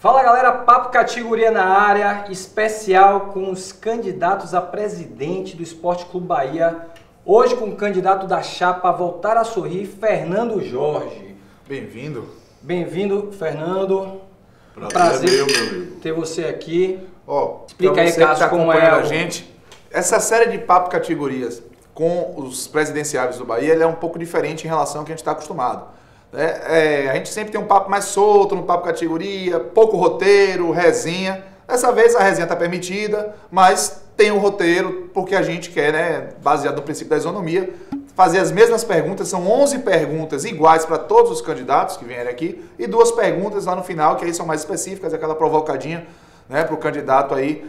Fala galera, Papo Categoria na área, especial com os candidatos a presidente do Esporte Clube Bahia. Hoje com o candidato da chapa Voltar a Sorrir, Fernando Jorge. Bem-vindo. Bem-vindo, Fernando. Prazer meu amigo. Ter você aqui. Explica aí, Cássio, como é a gente. Essa série de Papo Categorias com os presidenciáveis do Bahia, ela é um pouco diferente em relação ao que a gente está acostumado. A gente sempre tem um papo mais solto no Papo Categoria, pouco roteiro, resenha. Dessa vez a resenha está permitida, mas tem um roteiro porque a gente quer, baseado no princípio da isonomia, fazer as mesmas perguntas. São 11 perguntas iguais para todos os candidatos que vierem aqui e 2 perguntas lá no final, que aí são mais específicas, aquela provocadinha para o candidato aí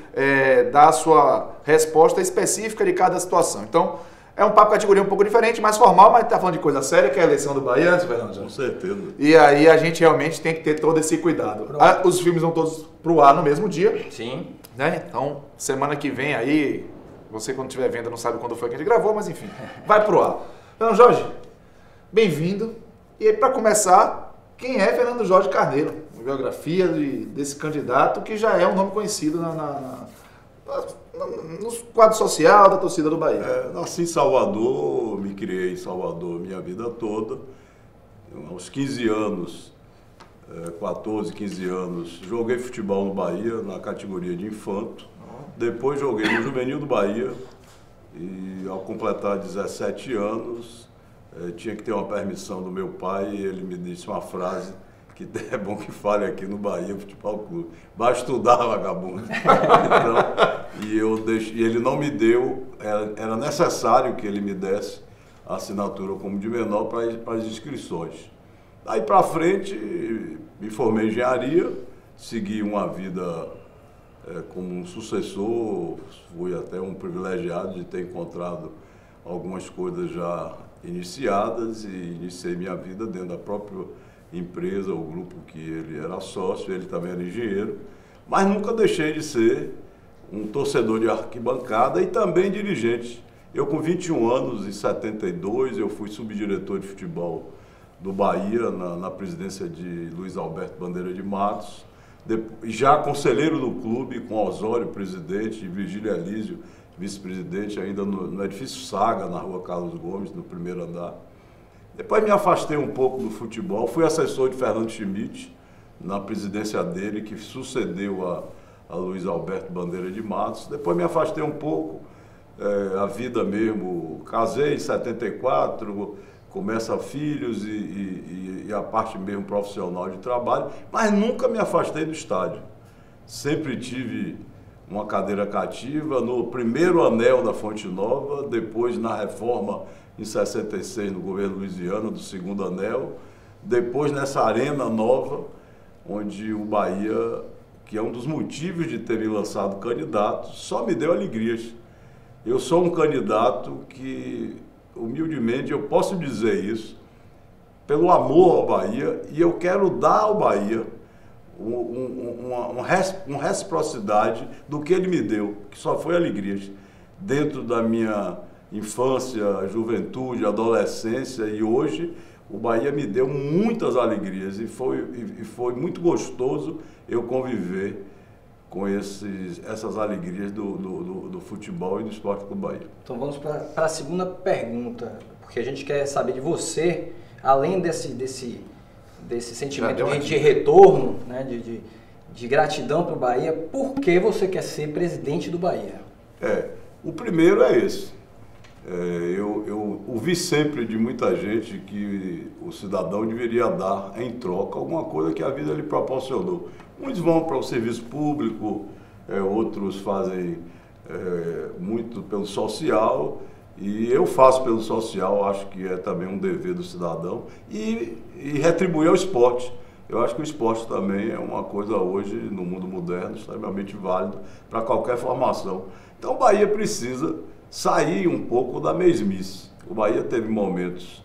dar a sua resposta específica de cada situação. Então, é um Papo Categoria um pouco diferente, mais formal, mas tá falando de coisa séria, que é a eleição do Bahia, antes, Fernando? Com certeza. E aí a gente realmente tem que ter todo esse cuidado. Os filmes vão todos pro ar no mesmo dia. Sim. Então, semana que vem aí, você quando estiver vendo não sabe quando foi que a gente gravou, mas enfim, vai pro ar. Fernando Jorge, bem-vindo. E aí, para começar, quem é Fernando Jorge Carneiro? A biografia desse candidato que já é um nome conhecido no quadro social da torcida do Bahia. Nasci em Salvador, me criei em Salvador minha vida toda. Aos 15 anos, 14, 15 anos, joguei futebol no Bahia, na categoria de infanto. Depois joguei no Juvenil do Bahia e ao completar 17 anos, tinha que ter uma permissão do meu pai e ele me disse uma frase que é bom que fale aqui no Bahia Futebol Clube. Vai estudar, vagabundo. E ele não me deu, era necessário que ele me desse a assinatura como de menor para as inscrições. Daí para frente, me formei em engenharia, segui uma vida como um sucessor, fui até um privilegiado de ter encontrado algumas coisas já iniciadas e iniciei minha vida dentro da própria empresa, o grupo que ele era sócio, ele também era engenheiro, mas nunca deixei de ser um torcedor de arquibancada e também dirigente. Eu com 21 anos, em 72, eu fui subdiretor de futebol do Bahia, na presidência de Luiz Alberto Bandeira de Matos, já conselheiro do clube, com Osório, presidente, e Virgílio Elísio, vice-presidente, ainda no edifício Saga, na rua Carlos Gomes, no primeiro andar. Depois me afastei um pouco do futebol, fui assessor de Fernando Schmidt, na presidência dele, que sucedeu a Luiz Alberto Bandeira de Matos. Depois me afastei um pouco, a vida mesmo, casei em 74, começa filhos e a parte mesmo profissional de trabalho, mas nunca me afastei do estádio. Sempre tive uma cadeira cativa no primeiro anel da Fonte Nova, depois na reforma em 66 no governo Luiziano, do segundo anel, depois nessa arena nova, onde o Bahia, que é um dos motivos de ter me lançado candidato, só me deu alegrias. Eu sou um candidato que, humildemente, eu posso dizer isso, pelo amor ao Bahia, e eu quero dar ao Bahia uma reciprocidade do que ele me deu, que só foi alegrias, dentro da minha infância, juventude, adolescência, e hoje o Bahia me deu muitas alegrias e foi muito gostoso eu conviver com essas alegrias do futebol e do Esporte Clube Bahia. Então vamos para a segunda pergunta, porque a gente quer saber de você, além desse sentimento de retorno, de gratidão para o Bahia, por que você quer ser presidente do Bahia? O primeiro é esse. Eu ouvi sempre de muita gente que o cidadão deveria dar em troca alguma coisa que a vida lhe proporcionou. Muitos vão para o serviço público, outros fazem muito pelo social, e eu faço pelo social, acho que é também um dever do cidadão, e retribuir ao esporte. Eu acho que o esporte também é uma coisa hoje, no mundo moderno, extremamente válido para qualquer formação. Então o Bahia precisa sair um pouco da mesmice. O Bahia teve momentos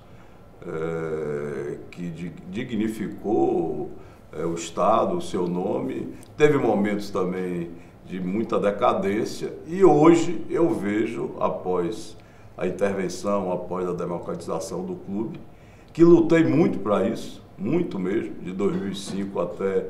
que dignificou o Estado, o seu nome, teve momentos também de muita decadência, e hoje eu vejo, após a intervenção, após a democratização do clube, que lutei muito para isso, muito mesmo, de 2005 até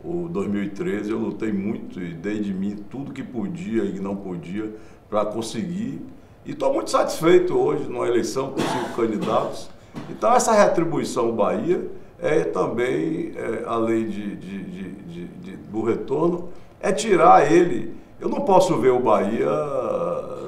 o 2013 eu lutei muito e dei de mim tudo que podia e não podia para conseguir. E estou muito satisfeito hoje numa eleição com 5 candidatos. Então essa retribuição ao Bahia é também, além do retorno, é tirar ele. Eu não posso ver o Bahia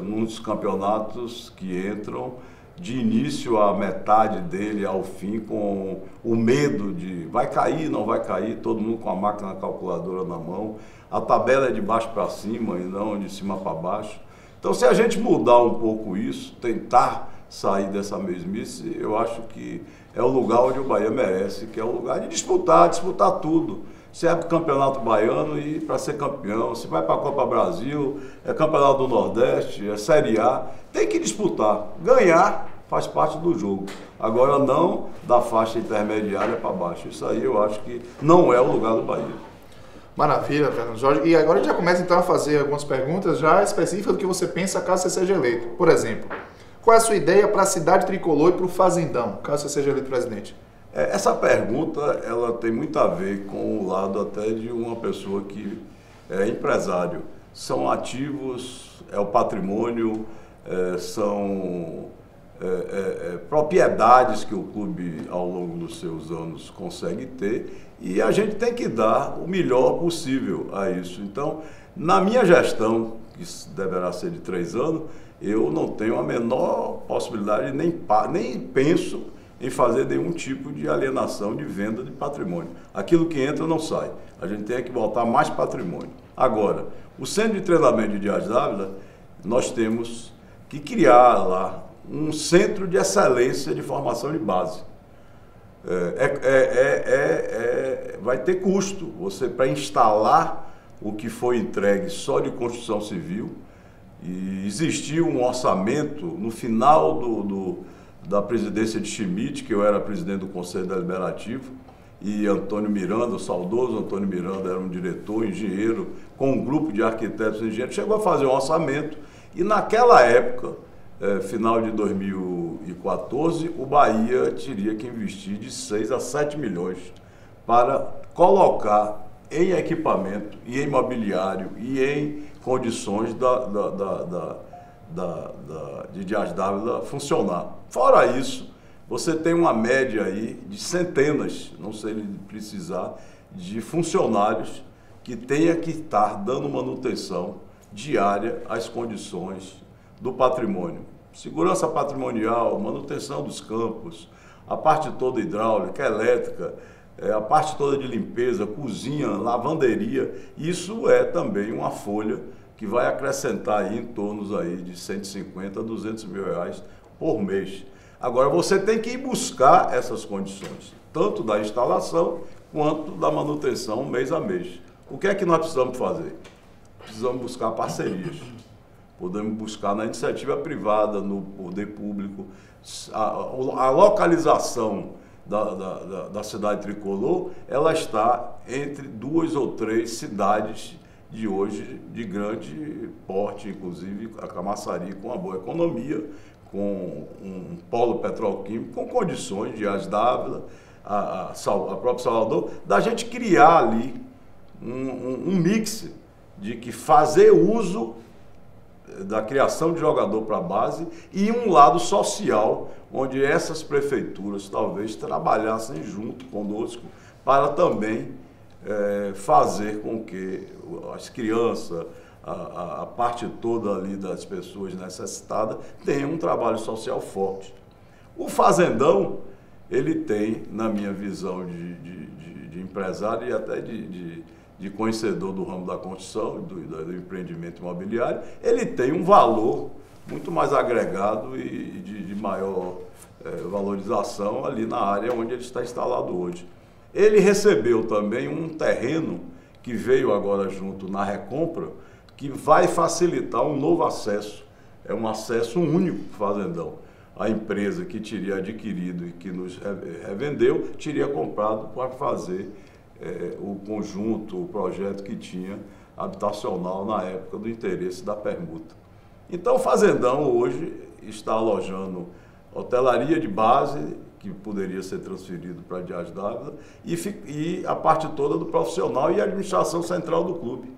nos campeonatos que entram de início à metade dele, ao fim, com o medo de vai cair, não vai cair, todo mundo com a máquina calculadora na mão. A tabela é de baixo para cima e não de cima para baixo. Então, se a gente mudar um pouco isso, tentar sair dessa mesmice, eu acho que é o lugar onde o Bahia merece, que é o lugar de disputar tudo. Se é campeonato baiano e para ser campeão, se vai para a Copa Brasil, é campeonato do Nordeste, é Série A, tem que disputar. Ganhar faz parte do jogo. Agora não da faixa intermediária para baixo. Isso aí eu acho que não é o lugar do Bahia. Maravilha, Fernando Jorge. E agora a gente já começa então a fazer algumas perguntas já específicas do que você pensa caso você seja eleito. Por exemplo, qual é a sua ideia para a cidade tricolor e para o Fazendão, caso você seja eleito presidente? Essa pergunta, ela tem muito a ver com o lado até de uma pessoa que é empresário. São ativos, é o patrimônio, são propriedades que o clube, ao longo dos seus anos, consegue ter, e a gente tem que dar o melhor possível a isso. Então, na minha gestão, que deverá ser de 3 anos, eu não tenho a menor possibilidade, nem penso em fazer nenhum tipo de alienação de venda de patrimônio. Aquilo que entra não sai. A gente tem que botar mais patrimônio. Agora, o Centro de Treinamento de Dias Dávila, nós temos que criar lá um centro de excelência de formação de base. Vai ter custo você para instalar o que foi entregue só de construção civil, e existiu um orçamento no final da presidência de Schmidt, que eu era presidente do Conselho Deliberativo, e Antônio Miranda, o saudoso Antônio Miranda, era um diretor, engenheiro, com um grupo de arquitetos e engenheiros, chegou a fazer um orçamento, e naquela época, final de 2014, o Bahia teria que investir de 6 a 7 milhões para colocar em equipamento e em mobiliário e em condições de Dias Dávila funcionar. Fora isso, você tem uma média aí de centenas, não sei precisar, de funcionários que tenha que estar dando manutenção diária às condições do patrimônio. Segurança patrimonial, manutenção dos campos, a parte toda hidráulica, elétrica, a parte toda de limpeza, cozinha, lavanderia. Isso é também uma folha que vai acrescentar aí em torno aí de 150 a 200 mil reais por mês. Agora, você tem que ir buscar essas condições, tanto da instalação quanto da manutenção mês a mês. O que é que nós precisamos fazer? Precisamos buscar parcerias. Podemos buscar na iniciativa privada, no poder público, a localização da cidade tricolor, ela está entre 2 ou 3 cidades de hoje de grande porte, inclusive a Camaçari, com uma boa economia, com um polo petroquímico, com condições de Dias Dávila, a própria Salvador, da gente criar ali um mix de que fazer uso da criação de jogador para a base e um lado social, onde essas prefeituras talvez trabalhassem junto conosco para também fazer com que as crianças, a parte toda ali das pessoas necessitadas tenham um trabalho social forte. O Fazendão, ele tem, na minha visão de empresário e até de conhecedor do ramo da construção, do empreendimento imobiliário, ele tem um valor muito mais agregado e de maior valorização ali na área onde ele está instalado hoje. Ele recebeu também um terreno que veio agora junto na recompra, que vai facilitar um novo acesso, é um acesso único para o Fazendão. A empresa que teria adquirido e que nos revendeu, teria comprado para fazer o conjunto, o projeto que tinha habitacional na época do interesse da permuta. Então o Fazendão hoje está alojando hotelaria de base, que poderia ser transferido para Dias d'Ávila, e a parte toda do profissional e a administração central do clube.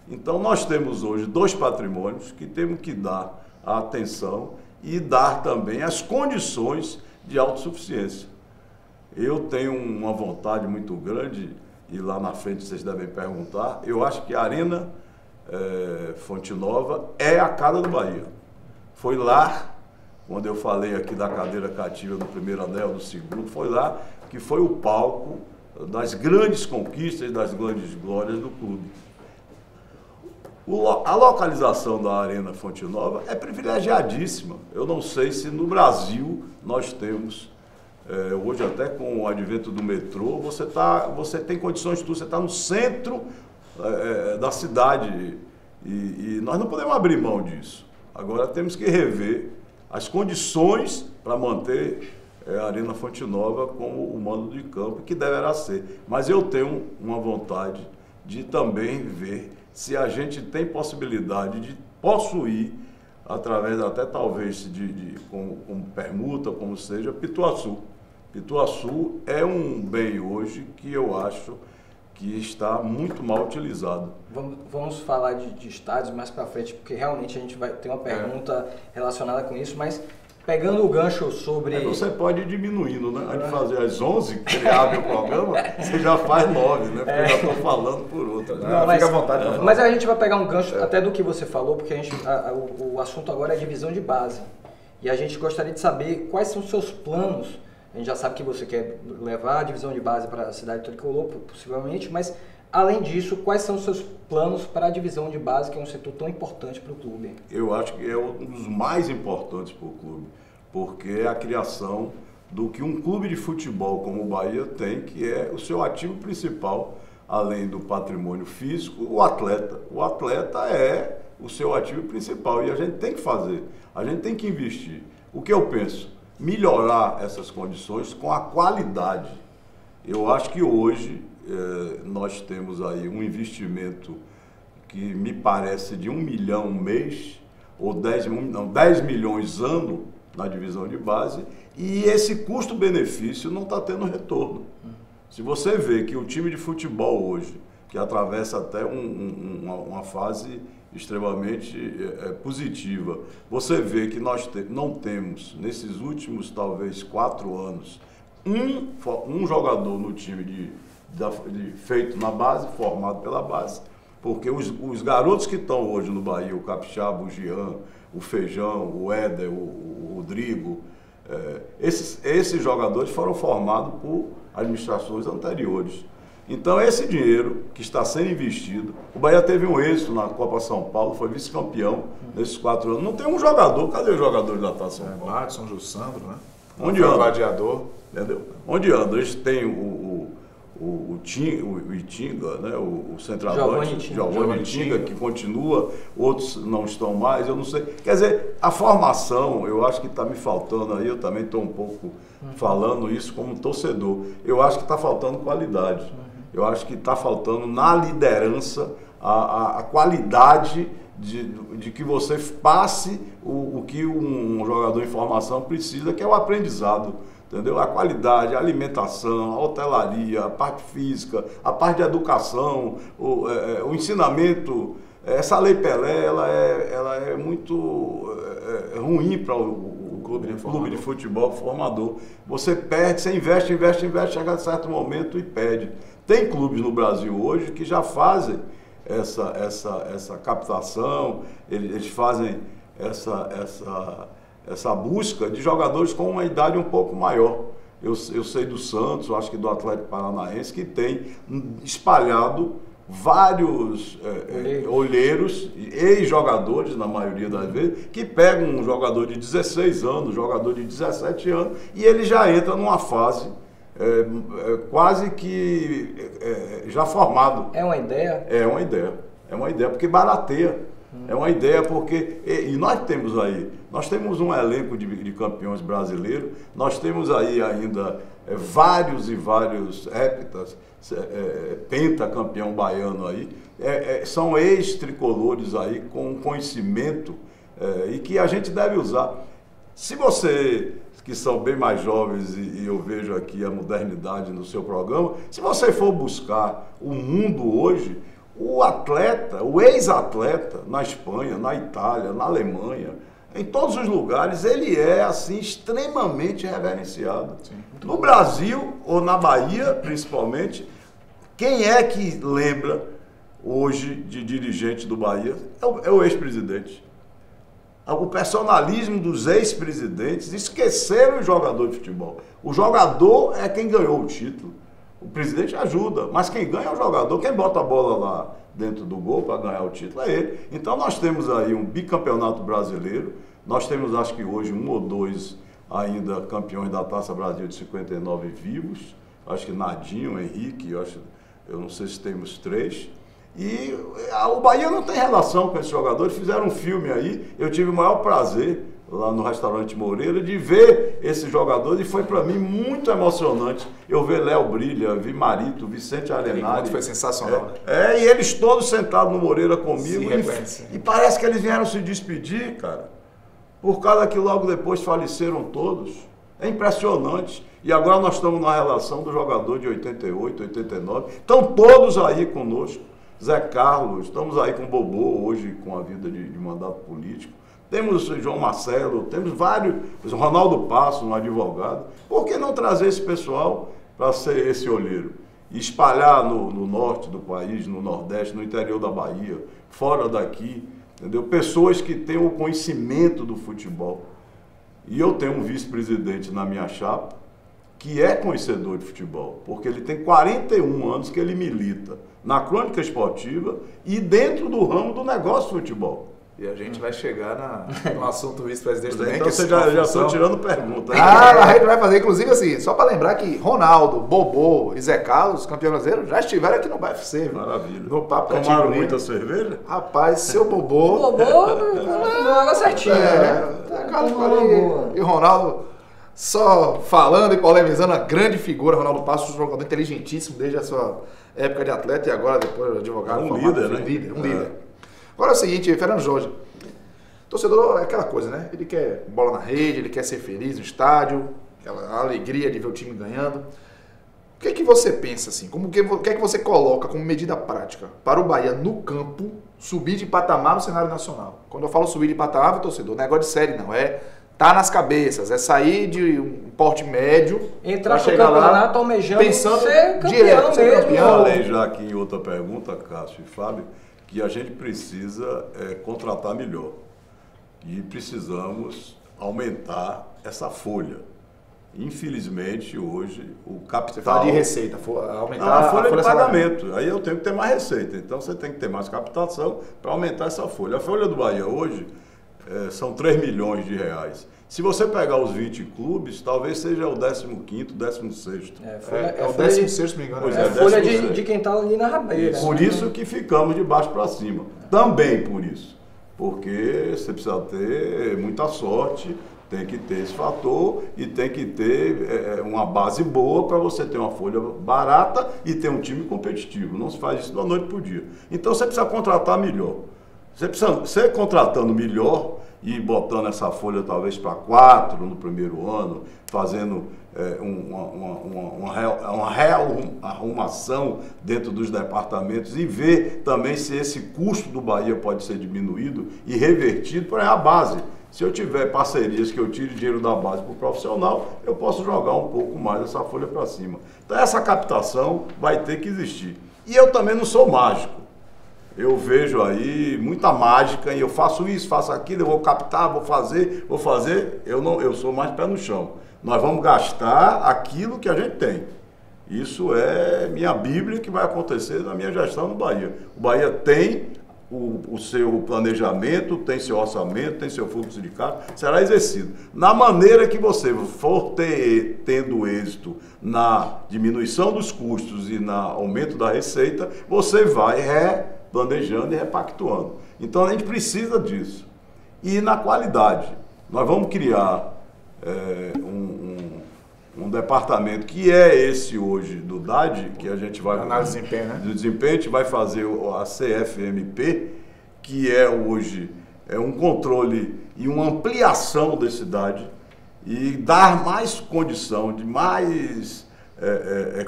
Então nós temos hoje 2 patrimônios que temos que dar a atenção e dar também as condições de autossuficiência. Eu tenho uma vontade muito grande, e lá na frente vocês devem perguntar, eu acho que a Arena Fonte Nova é a cara do Bahia. Foi lá, quando eu falei aqui da cadeira cativa do primeiro anel, do segundo, foi lá que foi o palco das grandes conquistas, das grandes glórias do clube. A localização da Arena Fonte Nova é privilegiadíssima. Eu não sei se no Brasil nós temos, hoje até com o advento do metrô, você tem condições de tudo, você está no centro da cidade e nós não podemos abrir mão disso. Agora temos que rever as condições para manter a Arena Fonte Nova como o mando de campo, que deverá ser. Mas eu tenho uma vontade de também ver se a gente tem possibilidade de possuir, através até talvez como permuta, como seja, Pituaçu. Pituaçu é um bem hoje que eu acho que está muito mal utilizado. Vamos falar de estádios mais para frente, porque realmente a gente vai ter uma pergunta relacionada com isso, mas pegando o gancho sobre... Você pode ir diminuindo, né? Antes de fazer às 11, que ele abre o programa, você já faz 9, né? Porque eu já estou falando por outra. Não, mas, fica à vontade. Mas a gente vai pegar um gancho até do que você falou, porque o assunto agora é divisão de base. E a gente gostaria de saber quais são os seus planos. A gente já sabe que você quer levar a divisão de base para a cidade tricolor, possivelmente, mas além disso, quais são os seus planos para a divisão de base, que é um setor tão importante para o clube? Eu acho que é um dos mais importantes para o clube, porque é a criação do que um clube de futebol como o Bahia tem, que é o seu ativo principal, além do patrimônio físico, o atleta. O atleta é o seu ativo principal e a gente tem que fazer, a gente tem que investir. O que eu penso? Melhorar essas condições com a qualidade. Eu acho que hoje nós temos aí um investimento que me parece de 1 milhão mês, ou 10 milhões ano na divisão de base, e esse custo-benefício não está tendo retorno. Se você vê que o time de futebol hoje, que atravessa até uma fase extremamente positiva, você vê que nós não temos, nesses últimos talvez 4 anos, um jogador no time feito na base, formado pela base, porque os garotos que estão hoje no Bahia, o Capixaba, o Jean, o Feijão, o Éder, o Rodrigo, esses jogadores foram formados por administrações anteriores. Então esse dinheiro que está sendo investido, o Bahia teve um êxito na Copa São Paulo, foi vice-campeão nesses 4 anos. Não tem um jogador, cadê os jogadores da Taça São Paulo? Madison, Jussandro, né? Onde anda? O gladiador. Entendeu? Onde anda? Eles têm o Itinga, né? O centroavante, Giovanni Itinga, que continua, outros não estão mais, eu não sei. Quer dizer, a formação, eu acho que está me faltando aí, eu também estou um pouco falando isso como torcedor. Eu acho que está faltando qualidade. Eu acho que está faltando na liderança a qualidade de que você passe o que um jogador em formação precisa, que é o aprendizado. Entendeu? A qualidade, a alimentação, a hotelaria, a parte física, a parte de educação, o ensinamento. Essa Lei Pelé, ela é muito ruim para o clube de futebol formador. Você perde, você investe, chega a certo momento e perde. Tem clubes no Brasil hoje que já fazem essa captação, eles fazem essa busca de jogadores com uma idade um pouco maior. Eu sei do Santos, eu acho que do Atlético Paranaense, que tem espalhado vários olheiros, ex-jogadores, na maioria das vezes, que pegam um jogador de 16 anos, um jogador de 17 anos, e ele já entra numa fase quase que já formado. É uma ideia? É uma ideia, porque barateia. É uma ideia porque, e nós temos um elenco de campeões brasileiros, nós temos aí ainda vários heptas, pentacampeão baiano aí, são ex-tricolores aí com conhecimento e que a gente deve usar. Se você, que são bem mais jovens, e eu vejo aqui a modernidade no seu programa, se você for buscar o mundo hoje, o atleta, o ex-atleta, na Espanha, na Itália, na Alemanha, em todos os lugares, ele é, assim, extremamente reverenciado. Sim, no Brasil, ou na Bahia, principalmente, quem é que lembra hoje de dirigente do Bahia? É o ex-presidente. O personalismo dos ex-presidentes esqueceram o jogador de futebol. O jogador é quem ganhou o título. O presidente ajuda, mas quem ganha é o jogador. Quem bota a bola lá dentro do gol para ganhar o título é ele. Então nós temos aí um bicampeonato brasileiro. Nós temos, acho que hoje, 1 ou 2 ainda campeões da Taça Brasil de 59 vivos. Acho que Nadinho, Henrique, eu não sei se temos 3. E o Bahia não tem relação com esses jogadores. Fizeram um filme aí, eu tive o maior prazer lá no restaurante Moreira de ver esses jogadores, e foi para mim muito emocionante eu ver Léo Brilha, vi Marito, Vicente Arenari. Foi sensacional, né? E eles todos sentados no Moreira comigo, e parece que eles vieram se despedir, cara, por causa que logo depois faleceram todos. É impressionante. E agora nós estamos na relação do jogador de 88, 89, estão todos aí conosco. Zé Carlos, estamos aí com o Bobô hoje, com a vida de mandato político. Temos o João Marcelo, temos vários, o Ronaldo Passo, um advogado. Por que não trazer esse pessoal para ser esse olheiro? E espalhar no norte do país, no nordeste, no interior da Bahia, fora daqui, entendeu? Pessoas que têm o conhecimento do futebol. E eu tenho um vice-presidente na minha chapa que é conhecedor de futebol, porque ele tem 41 anos que ele milita na crônica esportiva e dentro do ramo do negócio de futebol. E a gente vai chegar no assunto vice-presidente também. Então você já estou tirando pergunta. A gente vai fazer, inclusive assim, só para lembrar que Ronaldo, Bobô e Zé Carlos, campeão brasileiro, já estiveram aqui no BFC. Maravilha. No Papo Tomaram muita cerveja? Rapaz, seu Bobô... Bobô, água certinha, né? E o Ronaldo só falando e polemizando, a grande figura, Ronaldo Passos, um jogador inteligentíssimo desde a sua época de atleta e agora depois de advogado. Um líder, né? Um líder. Agora é o seguinte, Fernando Jorge, torcedor é aquela coisa, né? Ele quer bola na rede, ele quer ser feliz no estádio, aquela alegria de ver o time ganhando. O que é que você pensa assim? O que é que você coloca como medida prática para o Bahia no campo subir de patamar no cenário nacional? Quando eu falo subir de patamar, torcedor, não é negócio de série não, tá nas cabeças, é sair de um porte médio, entrar no campeonato almejando pensando ser campeão mesmo. Eu falei já aqui em outra pergunta, Cássio e Fábio, que a gente precisa contratar melhor e precisamos aumentar essa folha. Infelizmente, hoje, o capital... Você fala de receita, aumentar a folha de pagamento. Aí eu tenho que ter mais receita. Então, você tem que ter mais captação para aumentar essa folha. A folha do Bahia hoje são 3 milhões de reais. Se você pegar os 20 clubes, talvez seja o 15º, 16º. É o 16º, se me engano. É a folha de quem está ali na rabeira. Por isso que ficamos de baixo para cima. Também por isso. Porque você precisa ter muita sorte, tem que ter esse fator e tem que ter uma base boa para você ter uma folha barata e ter um time competitivo. Não se faz isso da noite para o dia. Então você precisa contratar melhor. Você contratando melhor e botando essa folha talvez para 4 no primeiro ano, fazendo uma rearrumação dentro dos departamentos e ver também se esse custo do Bahia pode ser diminuído e revertido para a base. Se eu tiver parcerias que eu tire dinheiro da base para o profissional, eu posso jogar um pouco mais essa folha para cima. Então essa captação vai ter que existir. E eu também não sou mágico. Eu vejo aí muita mágica e eu faço isso, faço aquilo, eu vou captar, vou fazer. Eu sou mais pé no chão. Nós vamos gastar aquilo que a gente tem. Isso é minha Bíblia que vai acontecer na minha gestão no Bahia. O Bahia tem o seu planejamento, tem seu orçamento, tem seu fluxo de caixa, será exercido. Na maneira que você for tendo êxito na diminuição dos custos e no aumento da receita, você vai planejando e repactuando. Então a gente precisa disso. E na qualidade, nós vamos criar um departamento que é esse hoje do DAD, que a gente vai... Análise de desempenho, né? Do desempenho, a gente vai fazer a CFMP, que é hoje um controle e uma ampliação da cidade e dar mais condição, de mais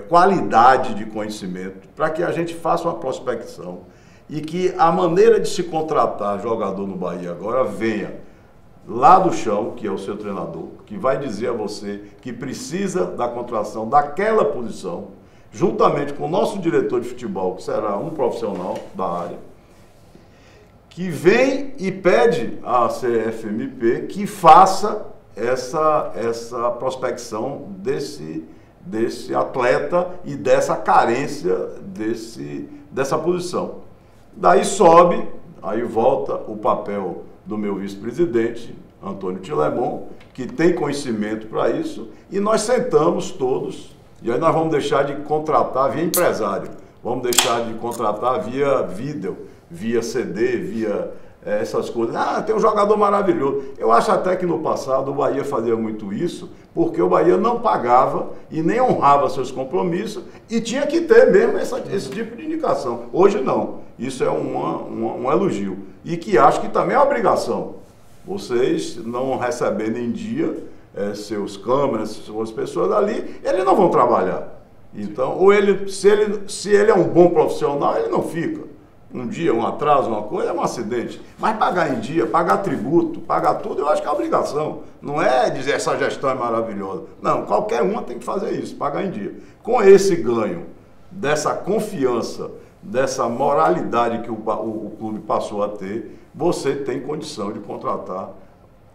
qualidade de conhecimento para que a gente faça uma prospecção e que a maneira de se contratar jogador no Bahia agora venha lá do chão, que é o seu treinador, que vai dizer a você que precisa da contratação daquela posição, juntamente com o nosso diretor de futebol, que será um profissional da área, que vem e pede à CFMP que faça essa prospecção desse atleta e dessa carência dessa posição. Daí sobe, aí volta o papel do meu vice-presidente, Antônio Tilemon, que tem conhecimento para isso, e nós sentamos todos, e aí nós vamos deixar de contratar via empresário, vamos deixar de contratar via vídeo, via CD, via essas coisas. Ah, tem um jogador maravilhoso. Eu acho até que no passado o Bahia fazia muito isso, porque o Bahia não pagava e nem honrava seus compromissos e tinha que ter mesmo esse tipo de indicação. Hoje não. Isso é um elogio. E que acho que também é obrigação. Vocês não receberem em dia seus câmeras, suas pessoas ali, eles não vão trabalhar. Então, ou se ele é um bom profissional, ele não fica. Um dia, um atraso, uma coisa, é um acidente. Mas pagar em dia, pagar tributo, pagar tudo, eu acho que é obrigação. Não é dizer essa gestão é maravilhosa. Não, qualquer uma tem que fazer isso, pagar em dia. Com esse ganho, dessa confiança, dessa moralidade que o clube passou a ter, você tem condição de contratar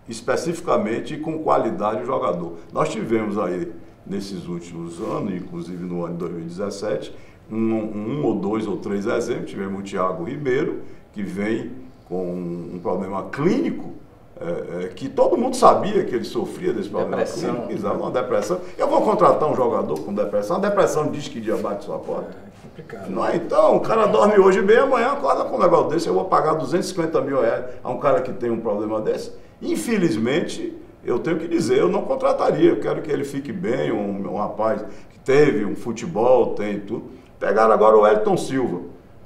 especificamente e com qualidade o jogador. Nós tivemos aí, nesses últimos anos, inclusive no ano de 2017, um ou dois ou três exemplos. Tivemos o Thiago Ribeiro, que vem com um problema clínico, que todo mundo sabia que ele sofria desse problema clínico, uma depressão. Eu vou contratar um jogador com depressão, a depressão diz que dia bate sua porta. É complicado. Não é? Então, o cara dorme hoje bem, amanhã acorda com um negócio desse, eu vou pagar 250 mil reais a um cara que tem um problema desse? Infelizmente, eu tenho que dizer, eu não contrataria, eu quero que ele fique bem, um rapaz que teve um futebol, tem tudo. Pegaram agora o Wellington Silva.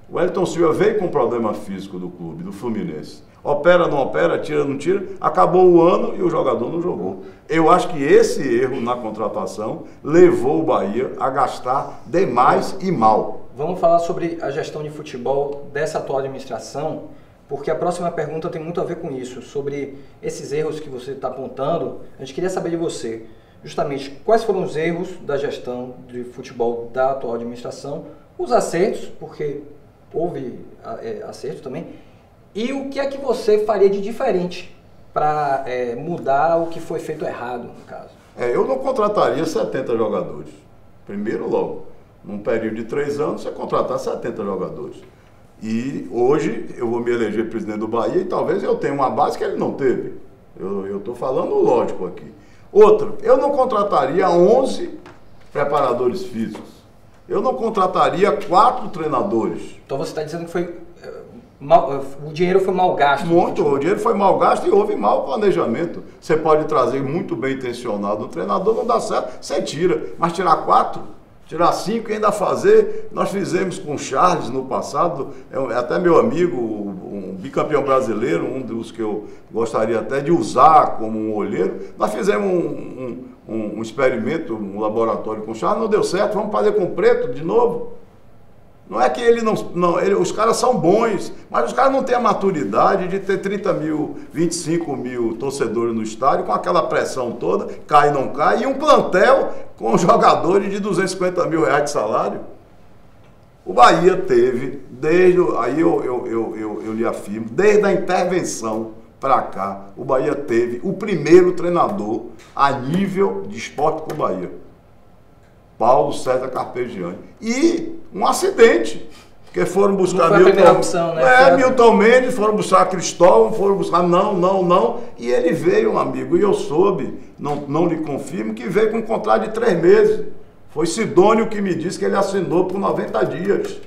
O Wellington Silva veio com um problema físico do clube, do Fluminense. Opera, não opera, tira, não tira. Acabou o ano e o jogador não jogou. Eu acho que esse erro na contratação levou o Bahia a gastar demais e mal. Vamos falar sobre a gestão de futebol dessa atual administração, porque a próxima pergunta tem muito a ver com isso, sobre esses erros que você está apontando. A gente queria saber de você, justamente, quais foram os erros da gestão de futebol da atual administração, os acertos, porque houve acertos também, e o que é que você faria de diferente para mudar o que foi feito errado, no caso? Eu não contrataria 70 jogadores. Primeiro, logo, num período de 3 anos, você contratar 70 jogadores. E hoje eu vou me eleger presidente do Bahia e talvez eu tenha uma base que ele não teve. Eu estou falando lógico aqui. Outra, eu não contrataria 11 preparadores físicos. Eu não contrataria 4 treinadores. Então você está dizendo que o dinheiro foi mal gasto? Muito, o dinheiro foi mal gasto e houve mau planejamento. Você pode trazer muito bem intencionado um treinador, não dá certo, você tira. Mas tirar 4, tirar 5 e ainda fazer, nós fizemos com o Charles no passado, até meu amigo, um bicampeão brasileiro, um dos que eu gostaria até de usar como um olheiro, nós fizemos um experimento, um laboratório com o Charles, não deu certo, vamos fazer com o Preto de novo. Não é que os caras são bons, mas os caras não têm a maturidade de ter 30 mil, 25 mil torcedores no estádio, com aquela pressão toda, cai, não cai, e um plantel com jogadores de 250 mil reais de salário. O Bahia teve, aí eu lhe afirmo, desde a intervenção para cá, o Bahia teve o primeiro treinador a nível de Esporte com o Bahia. Paulo César Carpegiani. E um acidente, porque foram buscar Milton Mendes, foram buscar Cristóvão, foram buscar não, e ele veio, um amigo, e eu soube, não lhe confirmo, que veio com um contrato de 3 meses. Foi Sidônio que me disse que ele assinou por 90 dias.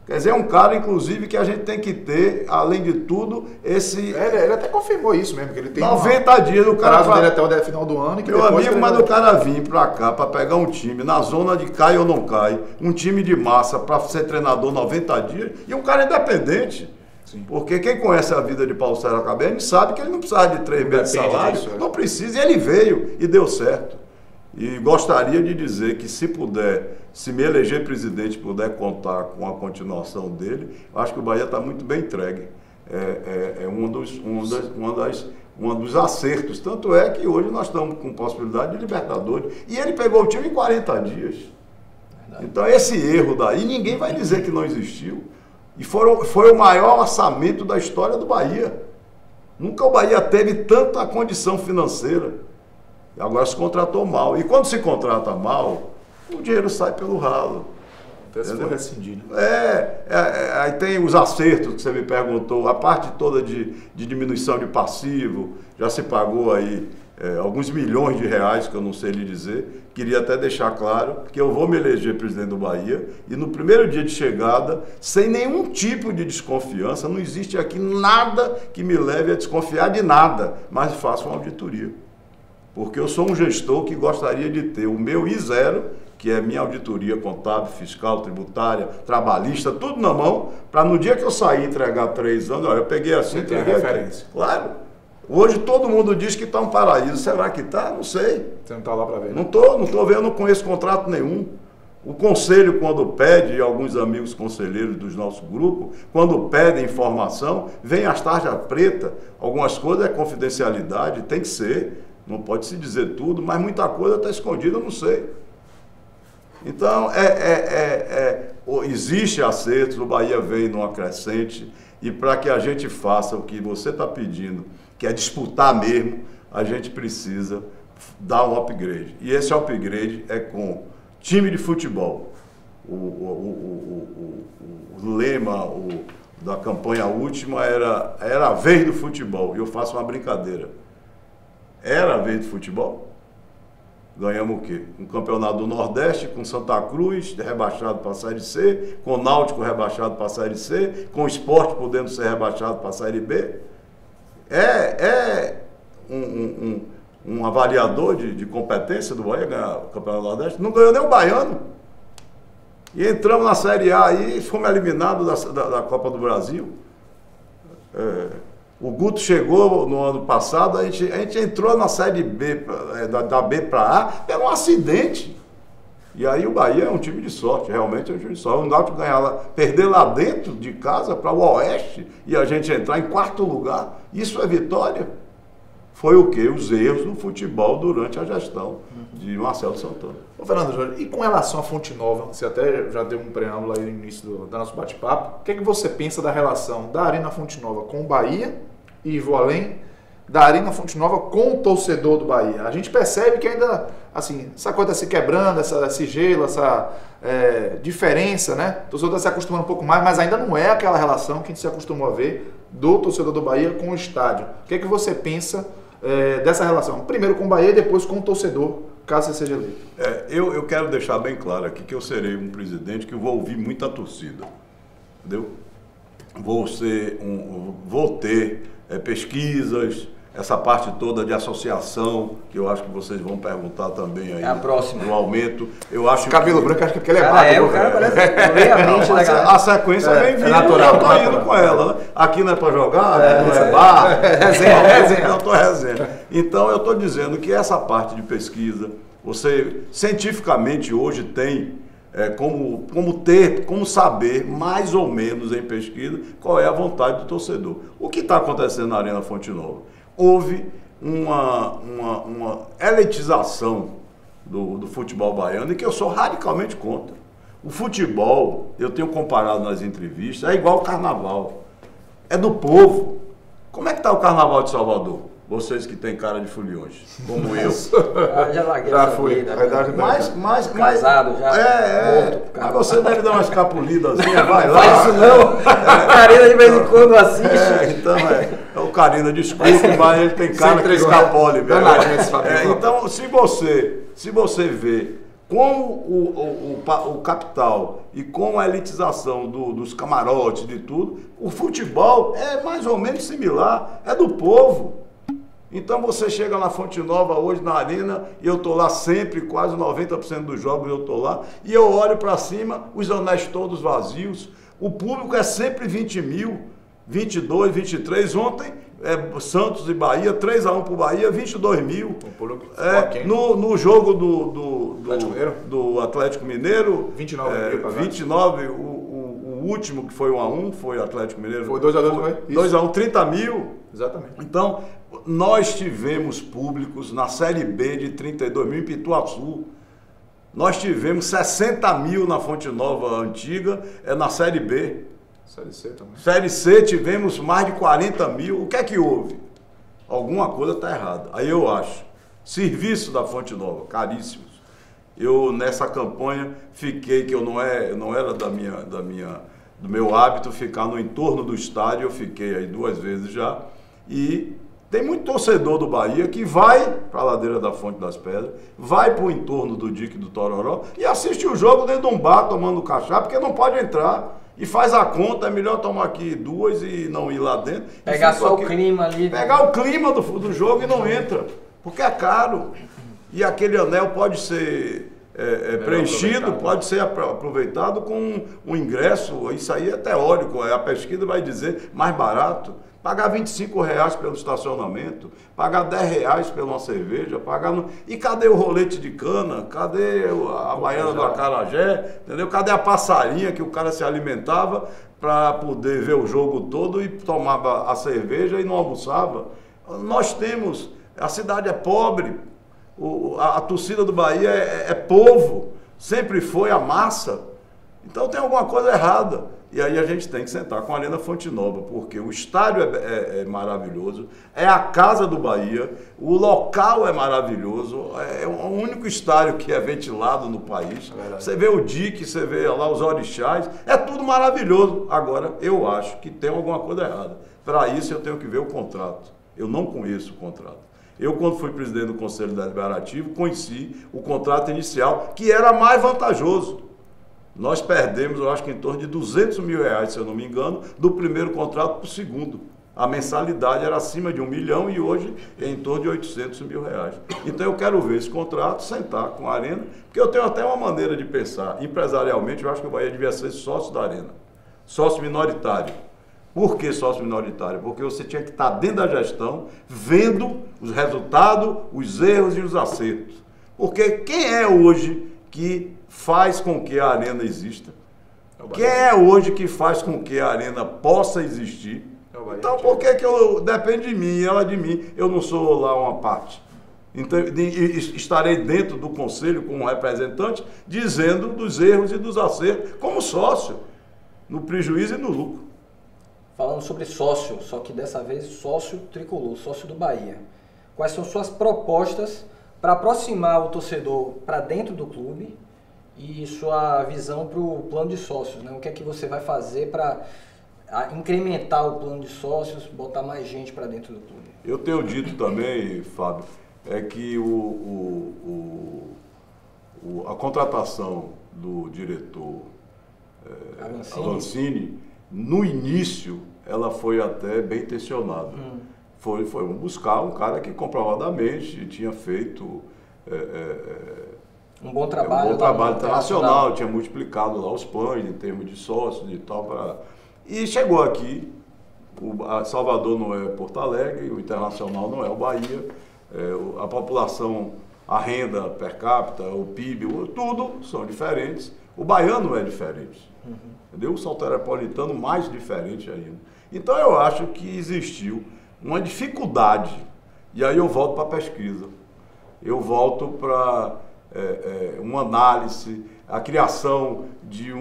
Quer dizer, é um cara, inclusive, que a gente tem que ter, além de tudo, esse... Ele até confirmou isso mesmo, que ele tem 90 dias do cara... prazo dele até o final do ano. Meu amigo, mas o cara vir pra cá, pra pegar um time na zona de cai ou não cai, um time de massa pra ser treinador 90 dias, e um cara independente. Sim. Porque quem conhece a vida de Paulo César Cabrini sabe que ele não precisava de 3 meses de salário, não precisa, e ele veio e deu certo. E gostaria de dizer que se me eleger presidente, puder contar com a continuação dele, acho que o Bahia está muito bem entregue. É um dos acertos. Tanto é que hoje nós estamos com possibilidade de Libertadores. E ele pegou o time em 40 dias. Verdade. Então esse erro daí, ninguém vai dizer que não existiu. E foi o maior orçamento da história do Bahia. Nunca o Bahia teve tanta condição financeira. Agora se contratou mal. E quando se contrata mal, o dinheiro sai pelo ralo. Até se for rescindido. Aí tem os acertos que você me perguntou, a parte toda de diminuição de passivo, já se pagou aí alguns milhões de reais, que eu não sei lhe dizer. Queria até deixar claro que eu vou me eleger presidente do Bahia e no primeiro dia de chegada, sem nenhum tipo de desconfiança, não existe aqui nada que me leve a desconfiar de nada, mas faço uma auditoria. Porque eu sou um gestor que gostaria de ter o meu I0, que é minha auditoria contábil, fiscal, tributária, trabalhista, tudo na mão, para no dia que eu sair entregar 3 anos, olha, eu peguei assim, tem referência. Claro. Hoje todo mundo diz que está um paraíso. Será que está? Não sei. Você não está lá para ver? Não estou vendo, não conheço contrato nenhum. O conselho, quando pede, e alguns amigos conselheiros dos nossos grupos, quando pedem informação, vem as tarjas pretas. Algumas coisas é confidencialidade, tem que ser. Não pode se dizer tudo, mas muita coisa está escondida, eu não sei. Então, existe acertos, o Bahia veio numa crescente, e para que a gente faça o que você está pedindo, que é disputar mesmo, a gente precisa dar um upgrade. E esse upgrade é com time de futebol. O lema da campanha última era a vez do futebol, e eu faço uma brincadeira. Era a vez do futebol? Ganhamos o quê? Um campeonato do Nordeste com Santa Cruz, rebaixado para a Série C, com o Náutico rebaixado para a Série C, com o Sport podendo ser rebaixado para a Série B. Um avaliador de competência do Bahia ganhar o campeonato do Nordeste. Não ganhou nem o Baiano. E entramos na Série A aí e fomos eliminados da Copa do Brasil. O Guto chegou no ano passado, a gente entrou na Série B, da B para A, pegou um acidente. E aí o Bahia é um time de sorte, realmente é um time de sorte. O Náutico ganhar lá, perder lá dentro de casa para o Oeste e a gente entrar em 4º lugar, isso é vitória? Foi o quê? Os erros no futebol durante a gestão de Marcelo Santana. Ô Fernando Jorge, e com relação à Fonte Nova, você até já deu um preâmbulo aí no início do nosso bate-papo, o que é que você pensa da relação da Arena Fonte Nova com o Bahia, e vou além, da Arena Fonte Nova com o torcedor do Bahia? A gente percebe que ainda, assim, essa coisa está se quebrando, esse gelo, essa diferença, né? O torcedor está se acostumando um pouco mais, mas ainda não é aquela relação que a gente se acostumou a ver do torcedor do Bahia com o estádio. O que é que você pensa dessa relação? Primeiro com o Bahia e depois com o torcedor, caso você seja eleito. Eu quero deixar bem claro aqui que eu serei um presidente que vou ouvir muita torcida, entendeu? Vou ter pesquisas, essa parte toda de associação, que eu acho que vocês vão perguntar também aí. É a próxima. No aumento. Eu acho cabelo branco, acho que porque ele é magro. O cara parece mente da galera. A sequência vem vindo, natural, eu tô indo com ela, né? Aqui não é para jogar, não é bar. Resenha. Eu tô resenha. Então eu tô dizendo que essa parte de pesquisa, você cientificamente hoje tem como saber, mais ou menos em pesquisa, qual é a vontade do torcedor. O que está acontecendo na Arena Fonte Nova? Houve uma elitização do futebol baiano, e que eu sou radicalmente contra. O futebol, eu tenho comparado nas entrevistas, é igual o carnaval. É do povo. Como é que está o carnaval de Salvador? Vocês que têm cara de foliões, como eu. Já fui. Mas casado, já morto. Mas você deve dar uma escapulidazinha, vai lá. Faz isso não. Carina de vez em quando assiste. Então o Carina, desculpe, mas ele tem cara que escapole. Então, se você vê como o capital e com a elitização dos camarotes, de tudo, o futebol é mais ou menos similar, é do povo. Então você chega na Fonte Nova hoje, na Arena, e eu estou lá sempre, quase 90% dos jogos eu estou lá, e eu olho para cima, os anéis todos vazios, o público é sempre 20 mil, 22, 23, ontem Santos e Bahia, 3-1 pro Bahia, 22 mil. No jogo do Atlético Mineiro, 29, o último que foi 1-1, foi Atlético Mineiro. Foi 2-2, 2-1, 30 mil. Exatamente. Então, nós tivemos públicos na Série B de 32 mil em Pituaçu. Nós tivemos 60 mil na Fonte Nova Antiga, na Série B. Série C também. Série C tivemos mais de 40 mil. O que é que houve? Alguma coisa está errada. Aí eu acho. Serviço da Fonte Nova, caríssimos. Eu, nessa campanha, fiquei, que eu não era do meu hábito ficar no entorno do estádio, eu fiquei aí 2 vezes já. E tem muito torcedor do Bahia que vai para a ladeira da Fonte das Pedras, vai para o entorno do Dique do Tororó e assiste o jogo dentro de um bar tomando cachaça, porque não pode entrar. E faz a conta, é melhor tomar aqui 2 e não ir lá dentro. Pegar só o clima ali. Pegar o clima do jogo e não entra, porque é caro. E aquele anel pode ser preenchido, pode ser aproveitado com um ingresso, isso aí é teórico, a pesquisa vai dizer mais barato. Pagar R$25 pelo estacionamento, pagar R$10 pela uma cerveja, E cadê o rolete de cana? Cadê a baiana do acarajé? Entendeu? Cadê a passarinha que o cara se alimentava para poder ver o jogo todo e tomava a cerveja e não almoçava? Nós temos, a cidade é pobre, a torcida do Bahia é povo, sempre foi a massa. Então tem alguma coisa errada. E aí a gente tem que sentar com a Arena Fonte Nova, porque o estádio é maravilhoso, é a casa do Bahia, o local é maravilhoso, é o único estádio que é ventilado no país. Você vê o Dique, você vê lá os orixás, é tudo maravilhoso. Agora, eu acho que tem alguma coisa errada. Para isso eu tenho que ver o contrato. Eu não conheço o contrato. Eu, quando fui presidente do Conselho Deliberativo, conheci o contrato inicial, que era mais vantajoso. Nós perdemos, eu acho que em torno de R$200 mil, se eu não me engano, do primeiro contrato para o segundo. A mensalidade era acima de R$1 milhão e hoje é em torno de R$800 mil. Então eu quero ver esse contrato, sentar com a Arena, porque eu tenho até uma maneira de pensar. Empresarialmente, eu acho que o Bahia devia ser sócio da Arena. Sócio minoritário. Por que sócio minoritário? Porque você tinha que estar dentro da gestão, vendo os resultados, os erros e os acertos. Porque quem é hoje que faz com que a Arena exista? Quem é hoje que faz com que a Arena possa existir? Então, por que depende de mim, ela de mim? Eu não sou lá uma parte. Então, estarei dentro do conselho como representante, dizendo dos erros e dos acertos, como sócio, no prejuízo e no lucro. Falando sobre sócio, só que dessa vez sócio tricolor, sócio do Bahia. Quais são suas propostas para aproximar o torcedor para dentro do clube e sua visão para o plano de sócios, né? O que é que você vai fazer para incrementar o plano de sócios, botar mais gente para dentro do clube? Eu tenho dito também, Fábio, que a contratação do diretor Avancini, no início, ela foi até bem intencionada. Foi buscar um cara que comprovadamente tinha feito um bom trabalho internacional, tinha multiplicado lá os pães em termos de sócios e tal. E chegou aqui, Salvador não é Porto Alegre, o Internacional não é o Bahia, a população, a renda per capita, o PIB, tudo são diferentes. O baiano é diferente, entendeu? O salteropolitano mais diferente ainda. Então eu acho que existiu uma dificuldade, e aí eu volto para a pesquisa, eu volto para uma análise, a criação de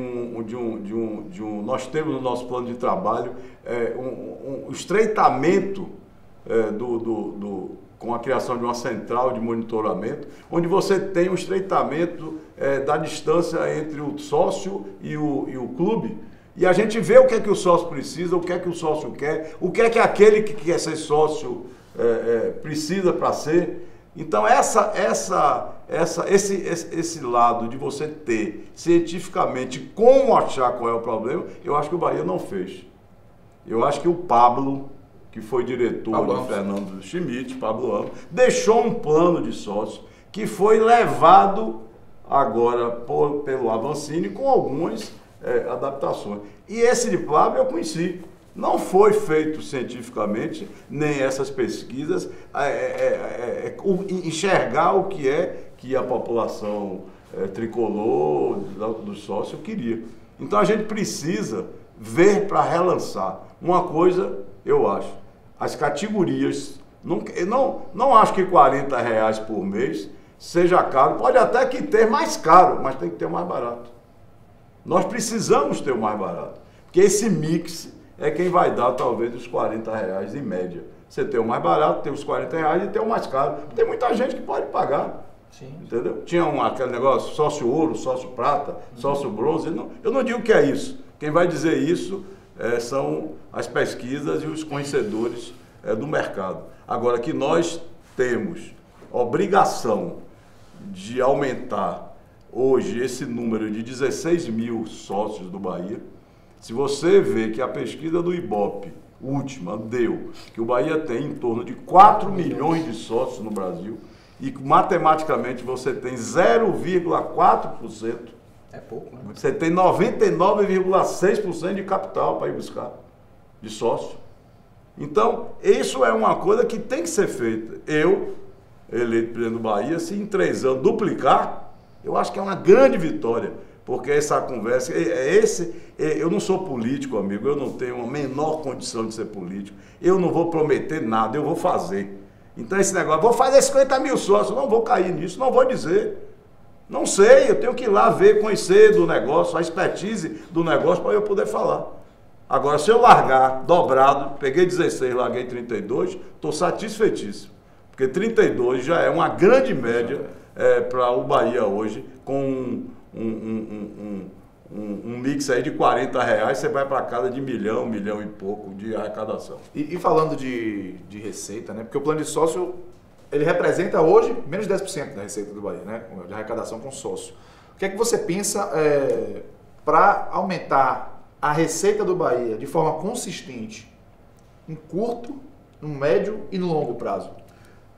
nós temos no nosso plano de trabalho um estreitamento com a criação de uma central de monitoramento, onde você tem um estreitamento da distância entre o sócio e o clube, e a gente vê o que é que o sócio precisa, o que é que o sócio quer, o que é que aquele que quer ser sócio precisa para ser. Então esse lado de você ter cientificamente como achar qual é o problema, eu acho que o Bahia não fez. Eu acho que o Pablo, que foi diretor de Fernando Schmidt, Pablo Amo, deixou um plano de sócio que foi levado agora pelo Avancini com algumas adaptações. E esse de Pablo eu conheci. Não foi feito cientificamente, nem essas pesquisas, enxergar o que é que a população tricolor do sócio queria. Então a gente precisa ver para relançar. Uma coisa, eu acho, as categorias, não acho que R$40 por mês seja caro, pode até que ter mais caro, mas tem que ter o mais barato. Nós precisamos ter o mais barato, porque esse mix é quem vai dar talvez os R$40 em média. Você tem o mais barato, tem os R$40 e tem o mais caro. Tem muita gente que pode pagar. Sim. Entendeu? Tinha aquele negócio, sócio ouro, sócio prata, sócio bronze. Eu não digo que é isso. Quem vai dizer isso são as pesquisas e os conhecedores do mercado. Agora, que nós temos obrigação de aumentar hoje esse número de 16 mil sócios do Bahia. Se você vê que a pesquisa do Ibope, última, deu que o Bahia tem em torno de 4 milhões de sócios no Brasil e matematicamente você tem 0,4%. É pouco, né? Você tem 99,6% de capital para ir buscar, de sócio. Então, isso é uma coisa que tem que ser feita. Eu, eleito presidente do Bahia, se em 3 anos duplicar, eu acho que é uma grande vitória. Porque essa conversa, eu não sou político, amigo, eu não tenho a menor condição de ser político. Eu não vou prometer nada, eu vou fazer. Então esse negócio, vou fazer 50 mil sócios, não vou cair nisso, não vou dizer. Não sei, eu tenho que ir lá ver, conhecer do negócio, a expertise do negócio para eu poder falar. Agora, se eu largar dobrado, peguei 16, larguei 32, estou satisfeitíssimo. Porque 32 já é uma grande média para o Bahia hoje, com um mix aí de R$40, você vai para casa de milhão e pouco de arrecadação. E falando de receita, né? Porque o plano de sócio, ele representa hoje menos de 10% da receita do Bahia, né? De arrecadação com sócio. O que é que você pensa para aumentar a receita do Bahia de forma consistente em curto, no médio e no longo prazo?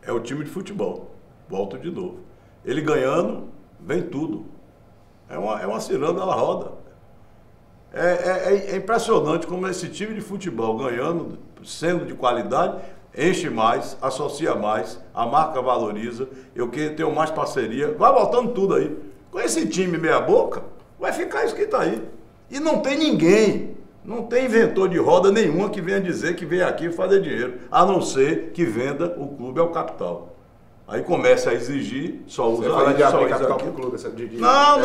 É o time de futebol. Volto de novo. Ele ganhando, vem tudo. É uma ciranda, ela roda. É impressionante como esse time de futebol ganhando, sendo de qualidade, enche mais, associa mais, a marca valoriza, eu tenho mais parceria, vai voltando tudo aí. Com esse time meia boca, vai ficar isso que está aí. E não tem ninguém, não tem inventor de roda nenhuma que venha dizer que vem aqui fazer dinheiro, a não ser que venda o clube ao capital. Aí começa a exigir, só usa aí, só usa capital aqui. Clube, Não.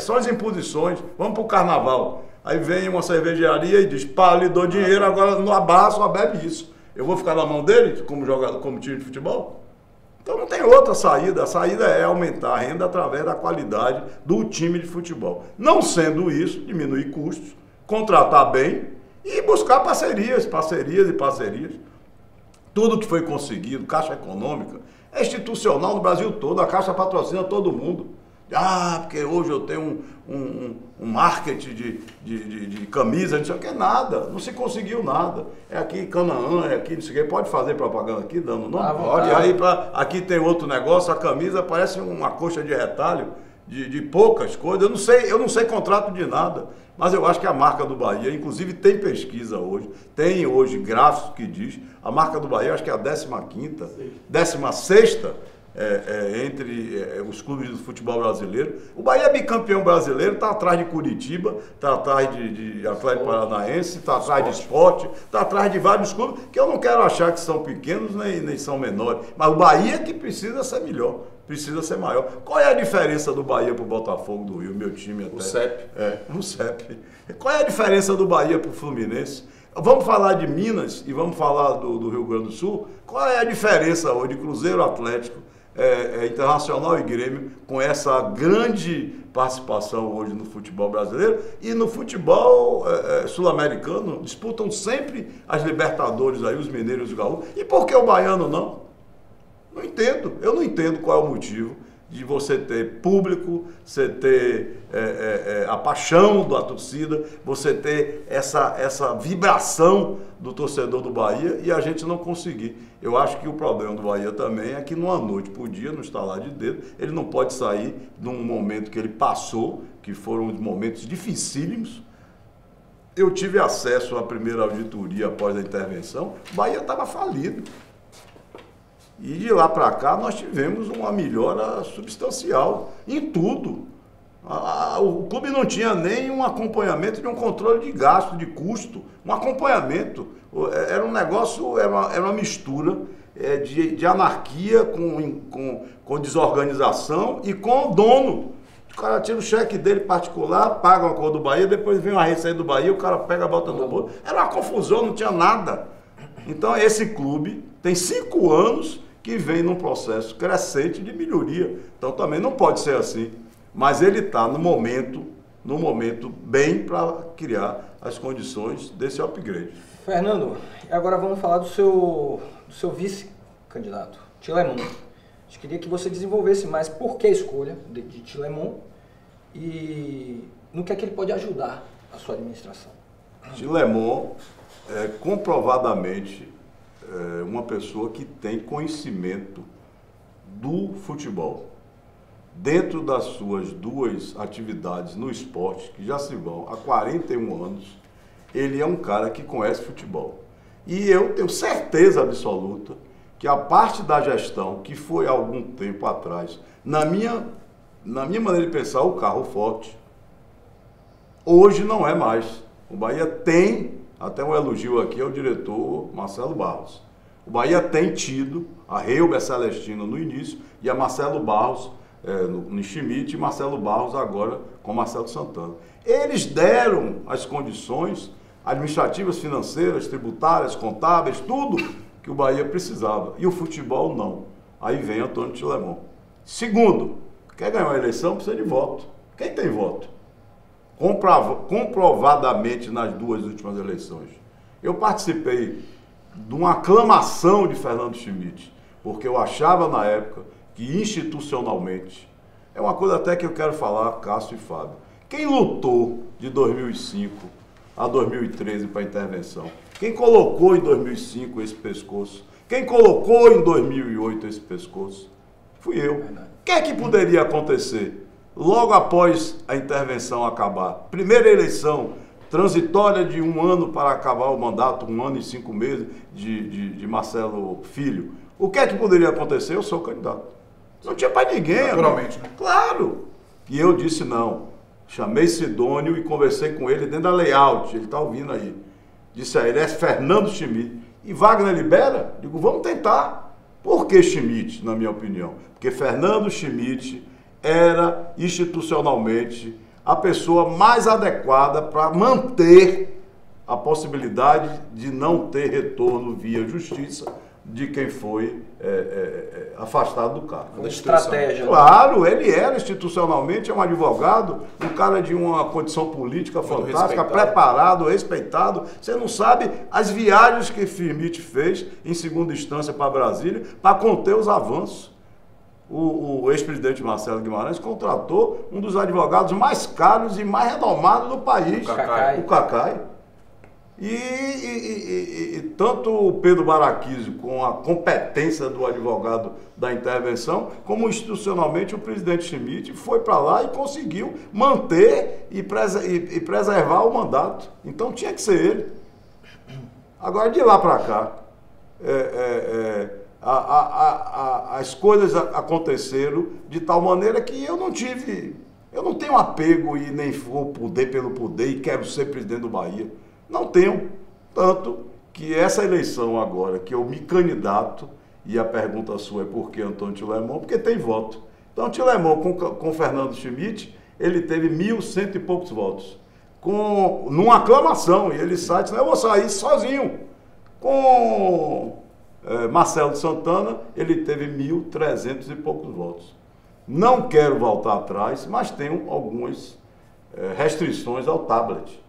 São as imposições. Vamos para o carnaval. Aí vem uma cervejaria e diz, pá, lhe dou dinheiro, agora no abarra só bebe isso. Eu vou ficar na mão dele como jogador, como time de futebol? Então não tem outra saída. A saída é aumentar a renda através da qualidade do time de futebol. Não sendo isso, diminuir custos, contratar bem e buscar parcerias. Tudo que foi conseguido, Caixa Econômica, é institucional no Brasil todo, a Caixa patrocina todo mundo. Porque hoje eu tenho um marketing de camisa, não sei o que, nada, não se conseguiu nada. É aqui Canaã, é aqui, não sei o que, pode fazer propaganda aqui, dando nome? Pode. Aí aqui tem outro negócio, a camisa parece uma coxa de retalho, de poucas coisas, eu não sei contrato de nada. Mas eu acho que a marca do Bahia, inclusive tem pesquisa hoje, tem hoje gráficos que diz, a marca do Bahia acho que é a 15ª, 16ª entre os clubes do futebol brasileiro. O Bahia é bicampeão brasileiro, está atrás de Curitiba, está atrás de Atlético Paranaense, está atrás de Sport, está atrás de vários clubes, que eu não quero achar que são pequenos nem são menores, mas o Bahia é que precisa ser melhor. Precisa ser maior. Qual é a diferença do Bahia para o Botafogo do Rio, meu time até? O CEP. O CEP. Qual é a diferença do Bahia para o Fluminense? Vamos falar de Minas e vamos falar do Rio Grande do Sul. Qual é a diferença hoje de Cruzeiro, Atlético, Internacional e Grêmio com essa grande participação hoje no futebol brasileiro e no futebol sul-americano? Disputam sempre as Libertadores aí, os mineiros e os gaúchos. E por que o baiano não? Não entendo, eu não entendo qual é o motivo de você ter público, você ter a paixão da torcida, você ter essa vibração do torcedor do Bahia e a gente não conseguir. Eu acho que o problema do Bahia também é que numa noite por dia, no estalar de dedo, ele não pode sair de um momento que ele passou, que foram momentos dificílimos. eu tive acesso à primeira auditoria após a intervenção, o Bahia estava falido. E de lá para cá nós tivemos uma melhora substancial em tudo. O clube não tinha nem um acompanhamento de um controle de gasto, de custo, um acompanhamento. Era um negócio, era uma mistura de anarquia com desorganização e com o dono. O cara tira o cheque dele particular, paga uma cor do Bahia, depois vem uma receita do Bahia, o cara pega, bota no bolso. Era uma confusão, não tinha nada. Então esse clube tem 5 anos que vem num processo crescente de melhoria. Então também não pode ser assim. Mas ele está no momento bem para criar as condições desse upgrade. Fernando, agora vamos falar do seu vice-candidato, Tilemon. Eu queria que você desenvolvesse mais por que a escolha de Tilemon e no que é que ele pode ajudar a sua administração. Tilemon é comprovadamente uma pessoa que tem conhecimento do futebol. Dentro das suas 2 atividades no esporte, que já se vão há 41 anos, ele é um cara que conhece futebol. E eu tenho certeza absoluta que a parte da gestão, que foi há algum tempo atrás, na minha maneira de pensar, o carro forte, hoje não é mais. O Bahia tem, até um elogio aqui ao diretor Marcelo Barros, o Bahia tem tido a Reuber Celestino no início e a Marcelo Barros no Schmidt e Marcelo Barros agora com Marcelo Santana. Eles deram as condições administrativas, financeiras, tributárias, contábeis, tudo que o Bahia precisava. E o futebol não. Aí vem Antônio Tilemon. Segundo, quer ganhar uma eleição, precisa de voto. Quem tem voto? Comprovadamente nas 2 últimas eleições. Eu participei de uma aclamação de Fernando Schmidt, porque eu achava na época que institucionalmente, é uma coisa até que eu quero falar, Cássio e Fábio. Quem lutou de 2005 a 2013 para a intervenção? Quem colocou em 2005 esse pescoço? Quem colocou em 2008 esse pescoço? Fui eu. O que é que poderia acontecer logo após a intervenção acabar? Primeira eleição transitória de 1 ano para acabar o mandato, 1 ano e 5 meses de Marcelo Filho. O que é que poderia acontecer? Eu sou candidato. Não tinha para ninguém. Naturalmente, né? Claro. E eu disse não. Chamei Sidônio e conversei com ele dentro da layout. Ele está ouvindo aí. Disse a ele, é Fernando Schmidt. E Wagner libera? Digo, vamos tentar. Por que Schmidt, na minha opinião? Porque Fernando Schmidt era institucionalmente a pessoa mais adequada para manter a possibilidade de não ter retorno via justiça de quem foi afastado do cargo. Uma estratégia. Claro, ele era institucionalmente um advogado, um cara de uma condição política fantástica, preparado, respeitado. Você não sabe as viagens que Schmidt fez em segunda instância para Brasília para conter os avanços. O ex-presidente Marcelo Guimarães contratou um dos advogados mais caros e mais renomados do país, o Cacai. E tanto o Pedro Baraquizio, com a competência do advogado da intervenção, como institucionalmente o presidente Schmidt foi para lá e conseguiu manter e preservar o mandato. Então tinha que ser ele. Agora, de lá para cá, as coisas aconteceram de tal maneira que eu não tenho apego e nem vou poder pelo poder e quero ser presidente do Bahia. Não tenho, tanto que essa eleição agora, que eu me candidato, e a pergunta sua é por que Antônio Tilemon? Porque tem voto. Então, Tilemon com Fernando Schmidt, ele teve 1.100 e poucos votos. Numa aclamação, e ele sai, disse, eu vou sair sozinho. Com Marcelo Santana, ele teve 1.300 e poucos votos. Não quero voltar atrás, mas tenho algumas restrições ao tablet.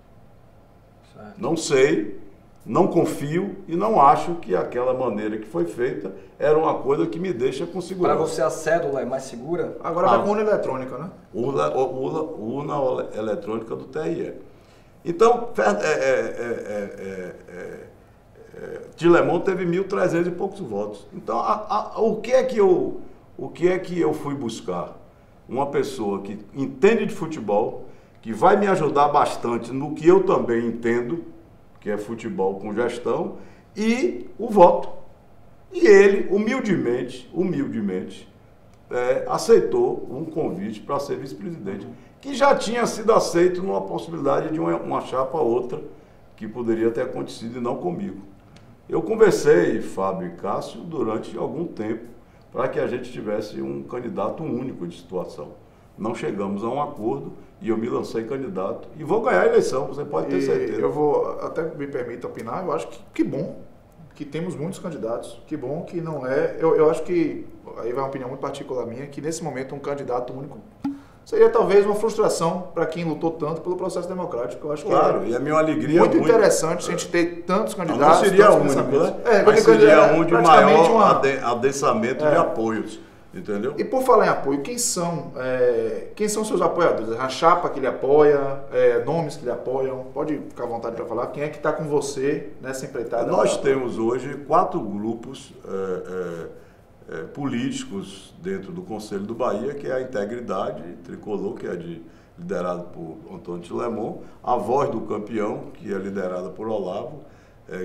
Não sei, não confio e não acho que aquela maneira que foi feita era uma coisa que me deixa com segurança. Para você a cédula é mais segura? Agora vai com urna eletrônica, né? Urna eletrônica do TRE. Então, Tilemon teve 1.300 e poucos votos. Então, o que é que eu fui buscar? Uma pessoa que entende de futebol, que vai me ajudar bastante no que eu também entendo, que é futebol com gestão, e o voto. E ele, humildemente, aceitou um convite para ser vice-presidente, que já tinha sido aceito numa possibilidade de uma chapa outra, que poderia ter acontecido e não comigo. Eu conversei, Fábio e Cássio, durante algum tempo, para que a gente tivesse um candidato único de situação. Não chegamos a um acordo e eu me lancei candidato e vou ganhar a eleição, você pode ter certeza. Eu vou, até me permita opinar, eu acho que bom que temos muitos candidatos, que bom que não é, eu acho que, aí vai uma opinião muito particular minha, que nesse momento um candidato único seria talvez uma frustração para quem lutou tanto pelo processo democrático. Eu acho claro, que e a minha alegria muito interessante a gente ter tantos candidatos. Não seria único, né? Mas seria um de maior adensamento de apoios, entendeu? E por falar em apoio, quem são seus apoiadores? A chapa que ele apoia, nomes que ele apoiam? Pode ficar à vontade para falar. Quem é que está com você nessa empreitada? Nós temos hoje 4 grupos políticos dentro do Conselho do Bahia, que é a Integridade Tricolor, que é liderado por Antônio Tilemon, a Voz do Campeão, que é liderada por Olavo,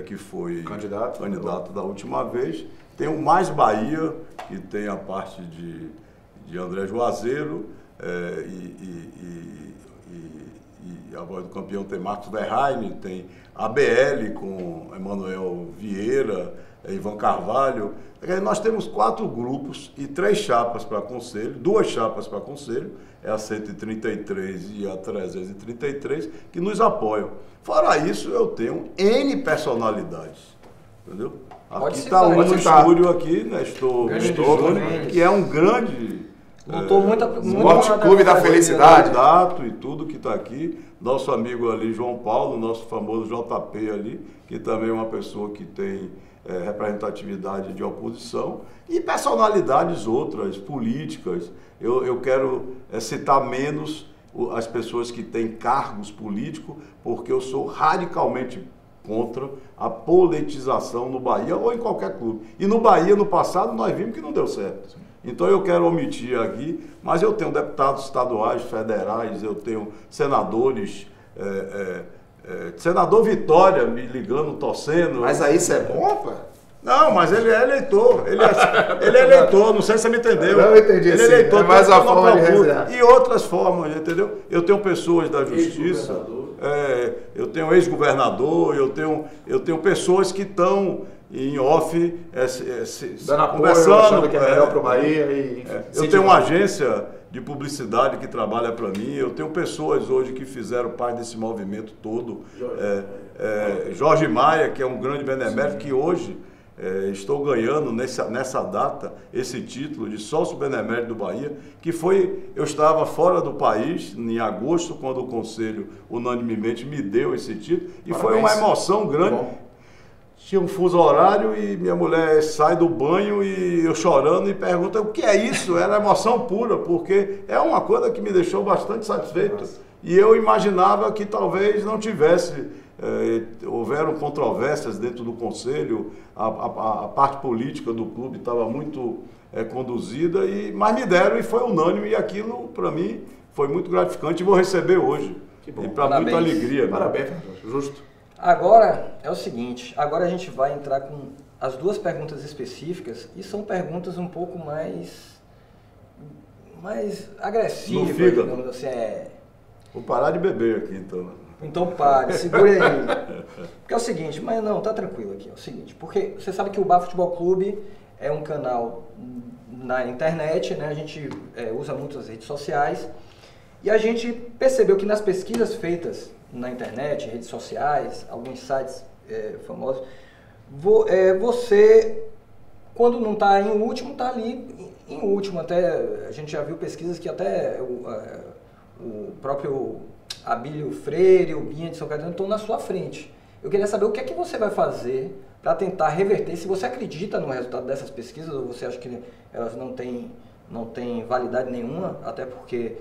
que foi candidato da última vez. Tem o Mais Bahia, que tem a parte de André Juazeiro, e a Voz do Campeão tem Marcos Verheyen, tem a BL com Emanuel Vieira, Ivan Carvalho. Nós temos 4 grupos e 3 chapas para conselho, 2 chapas para conselho, é a 133 e a 333, que nos apoiam. Fora isso, eu tenho N personalidades, entendeu? Aqui está um no estúdio aqui, né? Estou que é um grande Clube da Felicidade, e tudo que está aqui. Nosso amigo ali, João Paulo, nosso famoso JP ali, que também é uma pessoa que tem representatividade de oposição, e personalidades outras, políticas. Eu quero citar menos as pessoas que têm cargos políticos, porque eu sou radicalmente contra a politização no Bahia ou em qualquer clube. E no Bahia, no passado, nós vimos que não deu certo. Então eu quero omitir aqui, mas eu tenho deputados estaduais, federais, eu tenho senadores, senador Vitória me ligando, torcendo. Mas aí isso é bom, rapaz? Não, mas ele é eleitor. Ele é eleitor, não sei se você me entendeu. Não, eu entendi. Ele é eleitor, mais uma forma de reservar. E outras formas, entendeu? Eu tenho pessoas da justiça, eu tenho ex-governador, eu tenho pessoas que estão em off conversando, achando que é melhor para o Bahia. Eu tenho uma agência de publicidade que trabalha para mim, eu tenho pessoas hoje que fizeram parte desse movimento todo. Jorge Maia, que é um grande benemérito, que hoje estou ganhando nessa data esse título de sócio benemérito do Bahia, que eu estava fora do país em agosto, quando o Conselho unanimemente me deu esse título, e parabéns. Foi uma emoção grande. Tinha um fuso horário e minha mulher sai do banho e eu chorando e pergunta o que é isso? Era emoção pura, porque é uma coisa que me deixou bastante satisfeito. Nossa. E eu imaginava que talvez não tivesse, houveram controvérsias dentro do Conselho, a parte política do clube estava muito conduzida, mas me deram e foi unânime, e aquilo para mim foi muito gratificante e vou receber hoje. Que bom. E para muita alegria. Parabéns, justo. Agora é o seguinte, agora a gente vai entrar com as 2 perguntas específicas, e são perguntas um pouco mais agressivas, digamos assim. Vou parar de beber aqui, então. Então pare, segure aí. Porque é o seguinte, mas não, tá tranquilo aqui, é o seguinte, porque você sabe que o Bahia Futebol Clube é um canal na internet, né? A gente usa muito as redes sociais, e a gente percebeu que nas pesquisas feitas na internet, redes sociais, alguns sites famosos, você, quando não está em último, está ali em último. Até a gente já viu pesquisas que até o próprio Abílio Freire, o Binha de São Caetano estão na sua frente. Eu queria saber o que é que você vai fazer para tentar reverter, se você acredita no resultado dessas pesquisas, ou você acha que elas não têm validade nenhuma, até porque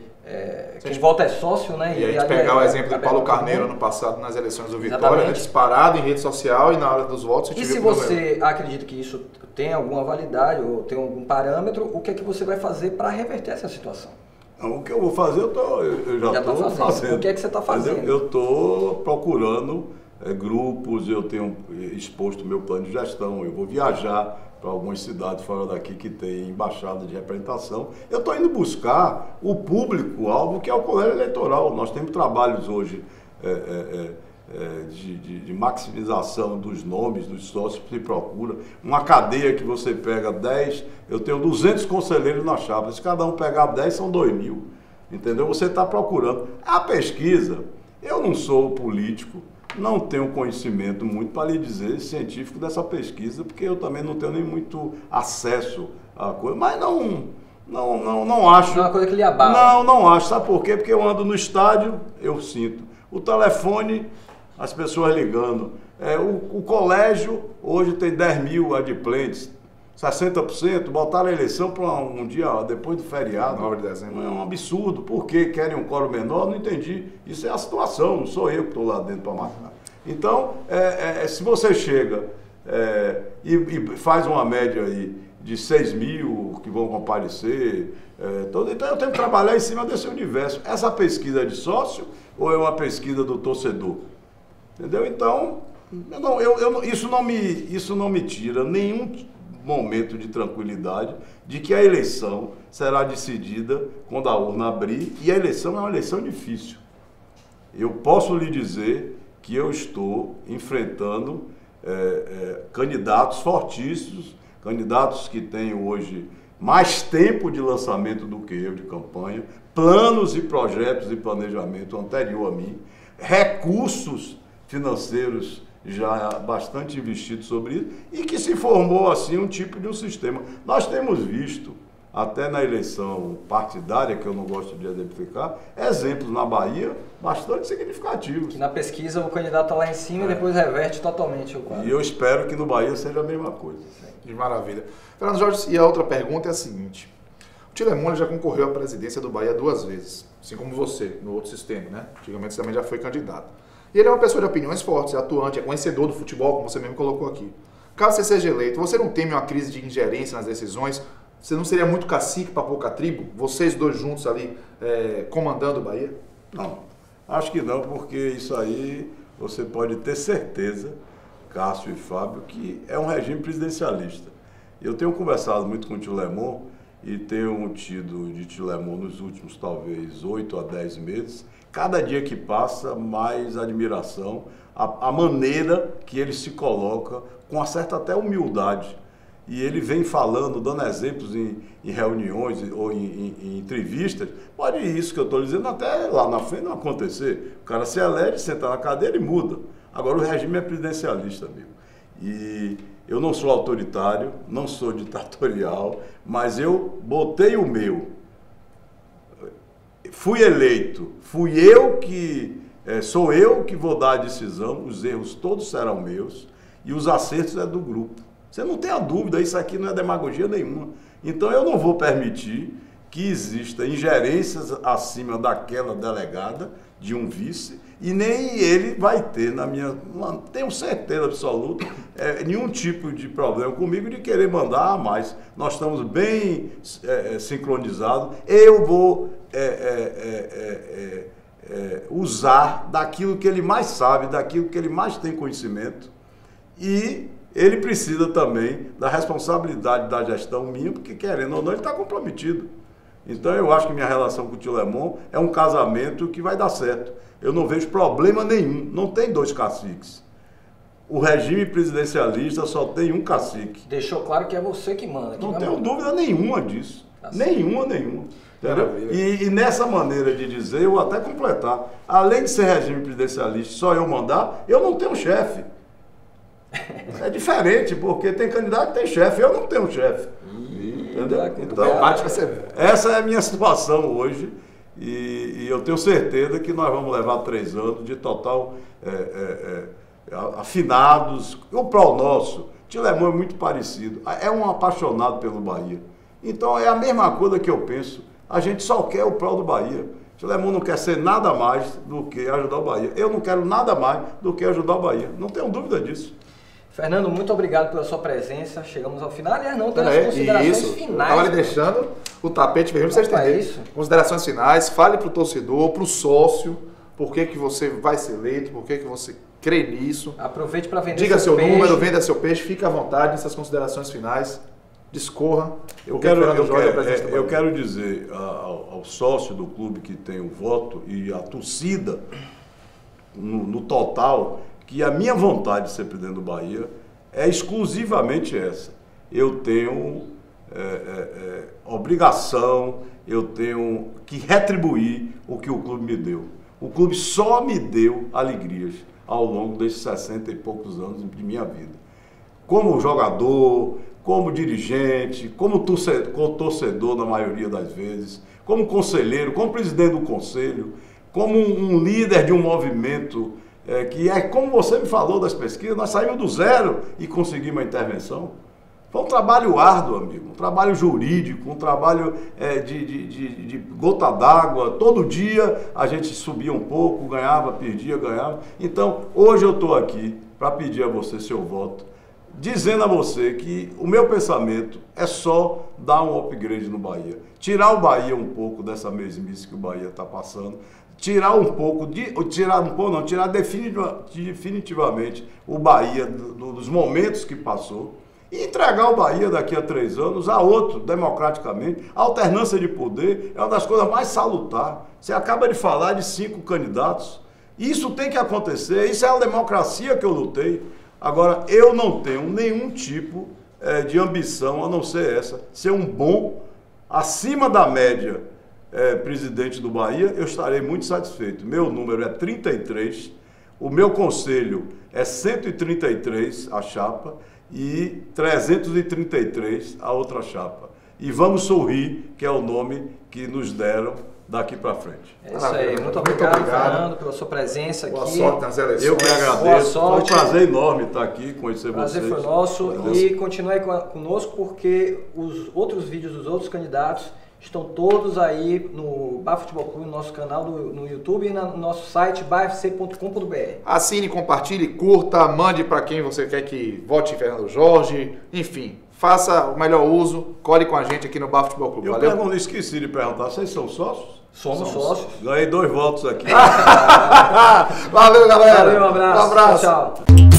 quem vota é sócio, né? E a gente pegar o exemplo de Paulo Carneiro ano passado nas eleições do Vitória, disparado em rede social, e na hora dos votos a gente viu. E se você acredita que isso tem alguma validade ou tem algum parâmetro, o que é que você vai fazer para reverter essa situação? Não, o que eu vou fazer, eu já estou fazendo. O que é que você está fazendo? Eu estou procurando grupos, eu tenho exposto meu plano de gestão, eu vou viajar para algumas cidades fora daqui que tem embaixada de representação. Eu estou indo buscar o público-alvo que é o colégio eleitoral. Nós temos trabalhos hoje de maximização dos nomes dos sócios que se procura. Uma cadeia que você pega 10, eu tenho 200 conselheiros na chapa. Se cada um pegar 10, são 2.000. Entendeu? Você está procurando. A pesquisa, eu não sou político, não tenho conhecimento muito para lhe dizer científico dessa pesquisa, porque eu também não tenho nem muito acesso à coisa, mas não acho. Não é uma coisa que lhe abala. Não acho. Sabe por quê? Porque eu ando no estádio, eu sinto. O telefone, as pessoas ligando. O colégio, hoje tem 10.000 adimplentes, 60%, botaram a eleição para um dia depois do feriado. 9 de dezembro. É um absurdo. Por que querem um quórum menor? Não entendi. Isso é a situação, não sou eu que estou lá dentro para marcar. Então, se você chega e faz uma média aí de 6.000 que vão comparecer, então eu tenho que trabalhar em cima desse universo. Essa pesquisa é de sócio ou é uma pesquisa do torcedor? Entendeu? Então, isso não me tira nenhum momento de tranquilidade de que a eleição será decidida quando a urna abrir, e a eleição é uma eleição difícil. Eu posso lhe dizer que eu estou enfrentando candidatos fortíssimos, candidatos que têm hoje mais tempo de lançamento do que eu de campanha, planos e projetos de planejamento anterior a mim, recursos financeiros já bastante investido sobre isso, e que se formou assim um tipo de um sistema. Nós temos visto, até na eleição partidária, que eu não gosto de exemplificar, exemplos na Bahia bastante significativos. Que na pesquisa o candidato está lá em cima e depois reverte totalmente o quadro. E eu espero que no Bahia seja a mesma coisa. De maravilha. Fernando Jorge, e a outra pergunta é a seguinte. O Tilemon já concorreu à presidência do Bahia 2 vezes, assim como você, no outro sistema, né? Antigamente você também já foi candidato. E ele é uma pessoa de opiniões fortes, é atuante, é conhecedor do futebol, como você mesmo colocou aqui. Caso você seja eleito, você não teme uma crise de ingerência nas decisões? Você não seria muito cacique para pouca tribo? Vocês dois juntos ali, comandando o Bahia? Não, acho que não, porque isso aí você pode ter certeza, Cássio e Fábio, que é um regime presidencialista. Eu tenho conversado muito com o Tilemon e tenho tido de Tilemon nos últimos, talvez, 8 a 10 meses, cada dia que passa, mais admiração, a maneira que ele se coloca, com uma certa até humildade. E ele vem falando, dando exemplos em reuniões ou em entrevistas. Pode isso que eu estou dizendo até lá na frente não acontecer. O cara se elege, senta na cadeira e muda. Agora o regime é presidencialista, amigo. E eu não sou autoritário, não sou ditatorial, mas eu botei o meu. Fui eleito, sou eu que vou dar a decisão, os erros todos serão meus e os acertos é do grupo. Você não tem a dúvida, isso aqui não é demagogia nenhuma. Então eu não vou permitir que exista ingerências acima daquela delegada de um vice e nem ele vai ter, tenho certeza absoluta, nenhum tipo de problema comigo de querer mandar a mais. Nós estamos bem sincronizados. Eu vou usar daquilo que ele mais sabe, daquilo que ele mais tem conhecimento, e ele precisa também da responsabilidade da gestão minha, porque querendo ou não ele está comprometido. Então eu acho que minha relação com o Tilemon é um casamento que vai dar certo. Eu não vejo problema nenhum, não tem 2 caciques. O regime presidencialista só tem um cacique. Deixou claro que é você que manda. Não tenho dúvida nenhuma disso. Nenhuma. E nessa maneira de dizer, eu vou até completar. Além de ser regime presidencialista, só eu mandar, eu não tenho chefe. É diferente, porque tem candidato que tem chefe, eu não tenho chefe. Entendeu? Então, essa é a minha situação hoje e eu tenho certeza que nós vamos levar 3 anos de total afinados. O pró nosso, Tilemon é muito parecido, é um apaixonado pelo Bahia. Então é a mesma coisa que eu penso, a gente só quer o pró do Bahia. Tilemon não quer ser nada mais do que ajudar o Bahia. Eu não quero nada mais do que ajudar o Bahia, não tenho dúvida disso. Fernando, muito obrigado pela sua presença. Chegamos ao final. Aliás, não, tem as considerações finais. Estava lhe deixando o tapete vermelho, pra você entender. Isso. Considerações finais, fale pro torcedor, pro sócio, por que você vai ser eleito, por que você crê nisso. Aproveite para vender Diga seu peixe. número, venda seu peixe, fique à vontade nessas considerações finais. Discorra. Eu quero dizer ao sócio do clube que tem o voto e a torcida no total que a minha vontade de ser presidente do Bahia é exclusivamente essa. Eu tenho obrigação, eu tenho que retribuir o que o clube me deu. O clube só me deu alegrias ao longo desses 60 e poucos anos de minha vida. Como jogador, como dirigente, como torcedor na maioria das vezes, como conselheiro, como presidente do conselho, como um líder de um movimento que é, como você me falou das pesquisas, nós saímos do zero e conseguimos uma intervenção. Foi um trabalho árduo, amigo, um trabalho jurídico, um trabalho de gota d'água. Todo dia a gente subia um pouco, ganhava, perdia, ganhava. Então, hoje eu estou aqui para pedir a você seu voto, dizendo a você que o meu pensamento é só dar um upgrade no Bahia. Tirar o Bahia um pouco dessa mesmice que o Bahia está passando. Tirar definitivamente o Bahia dos momentos que passou. E entregar o Bahia daqui a 3 anos a outro, democraticamente. A alternância de poder é uma das coisas mais salutares. Você acaba de falar de 5 candidatos. Isso tem que acontecer, isso é a democracia que eu lutei. Agora, eu não tenho nenhum tipo de ambição, a não ser essa, ser um bom, acima da média, presidente do Bahia, eu estarei muito satisfeito. Meu número é 33, o meu conselho é 133, a chapa, e 333 a outra chapa. E vamos sorrir, que é o nome que nos deram daqui para frente. É isso aí. Muito obrigado, Fernando, pela sua presença aqui. Boa sorte nas eleições. Eu que agradeço. Foi um prazer enorme estar aqui, conhecer vocês. O prazer foi nosso. E continue conosco, porque os outros vídeos dos outros candidatos estão todos aí no Bahia Futebol Clube, no nosso canal no YouTube e no nosso site bahafc.com.br. Assine, compartilhe, curta, mande para quem você quer que vote em Fernando Jorge, enfim, faça o melhor uso, colhe com a gente aqui no Bahia Futebol Clube. Valeu? Eu esqueci de perguntar, vocês são sócios? Somos sócios. Ganhei 2 votos aqui. Valeu, galera. Valeu, um abraço. Um abraço. Tchau, tchau.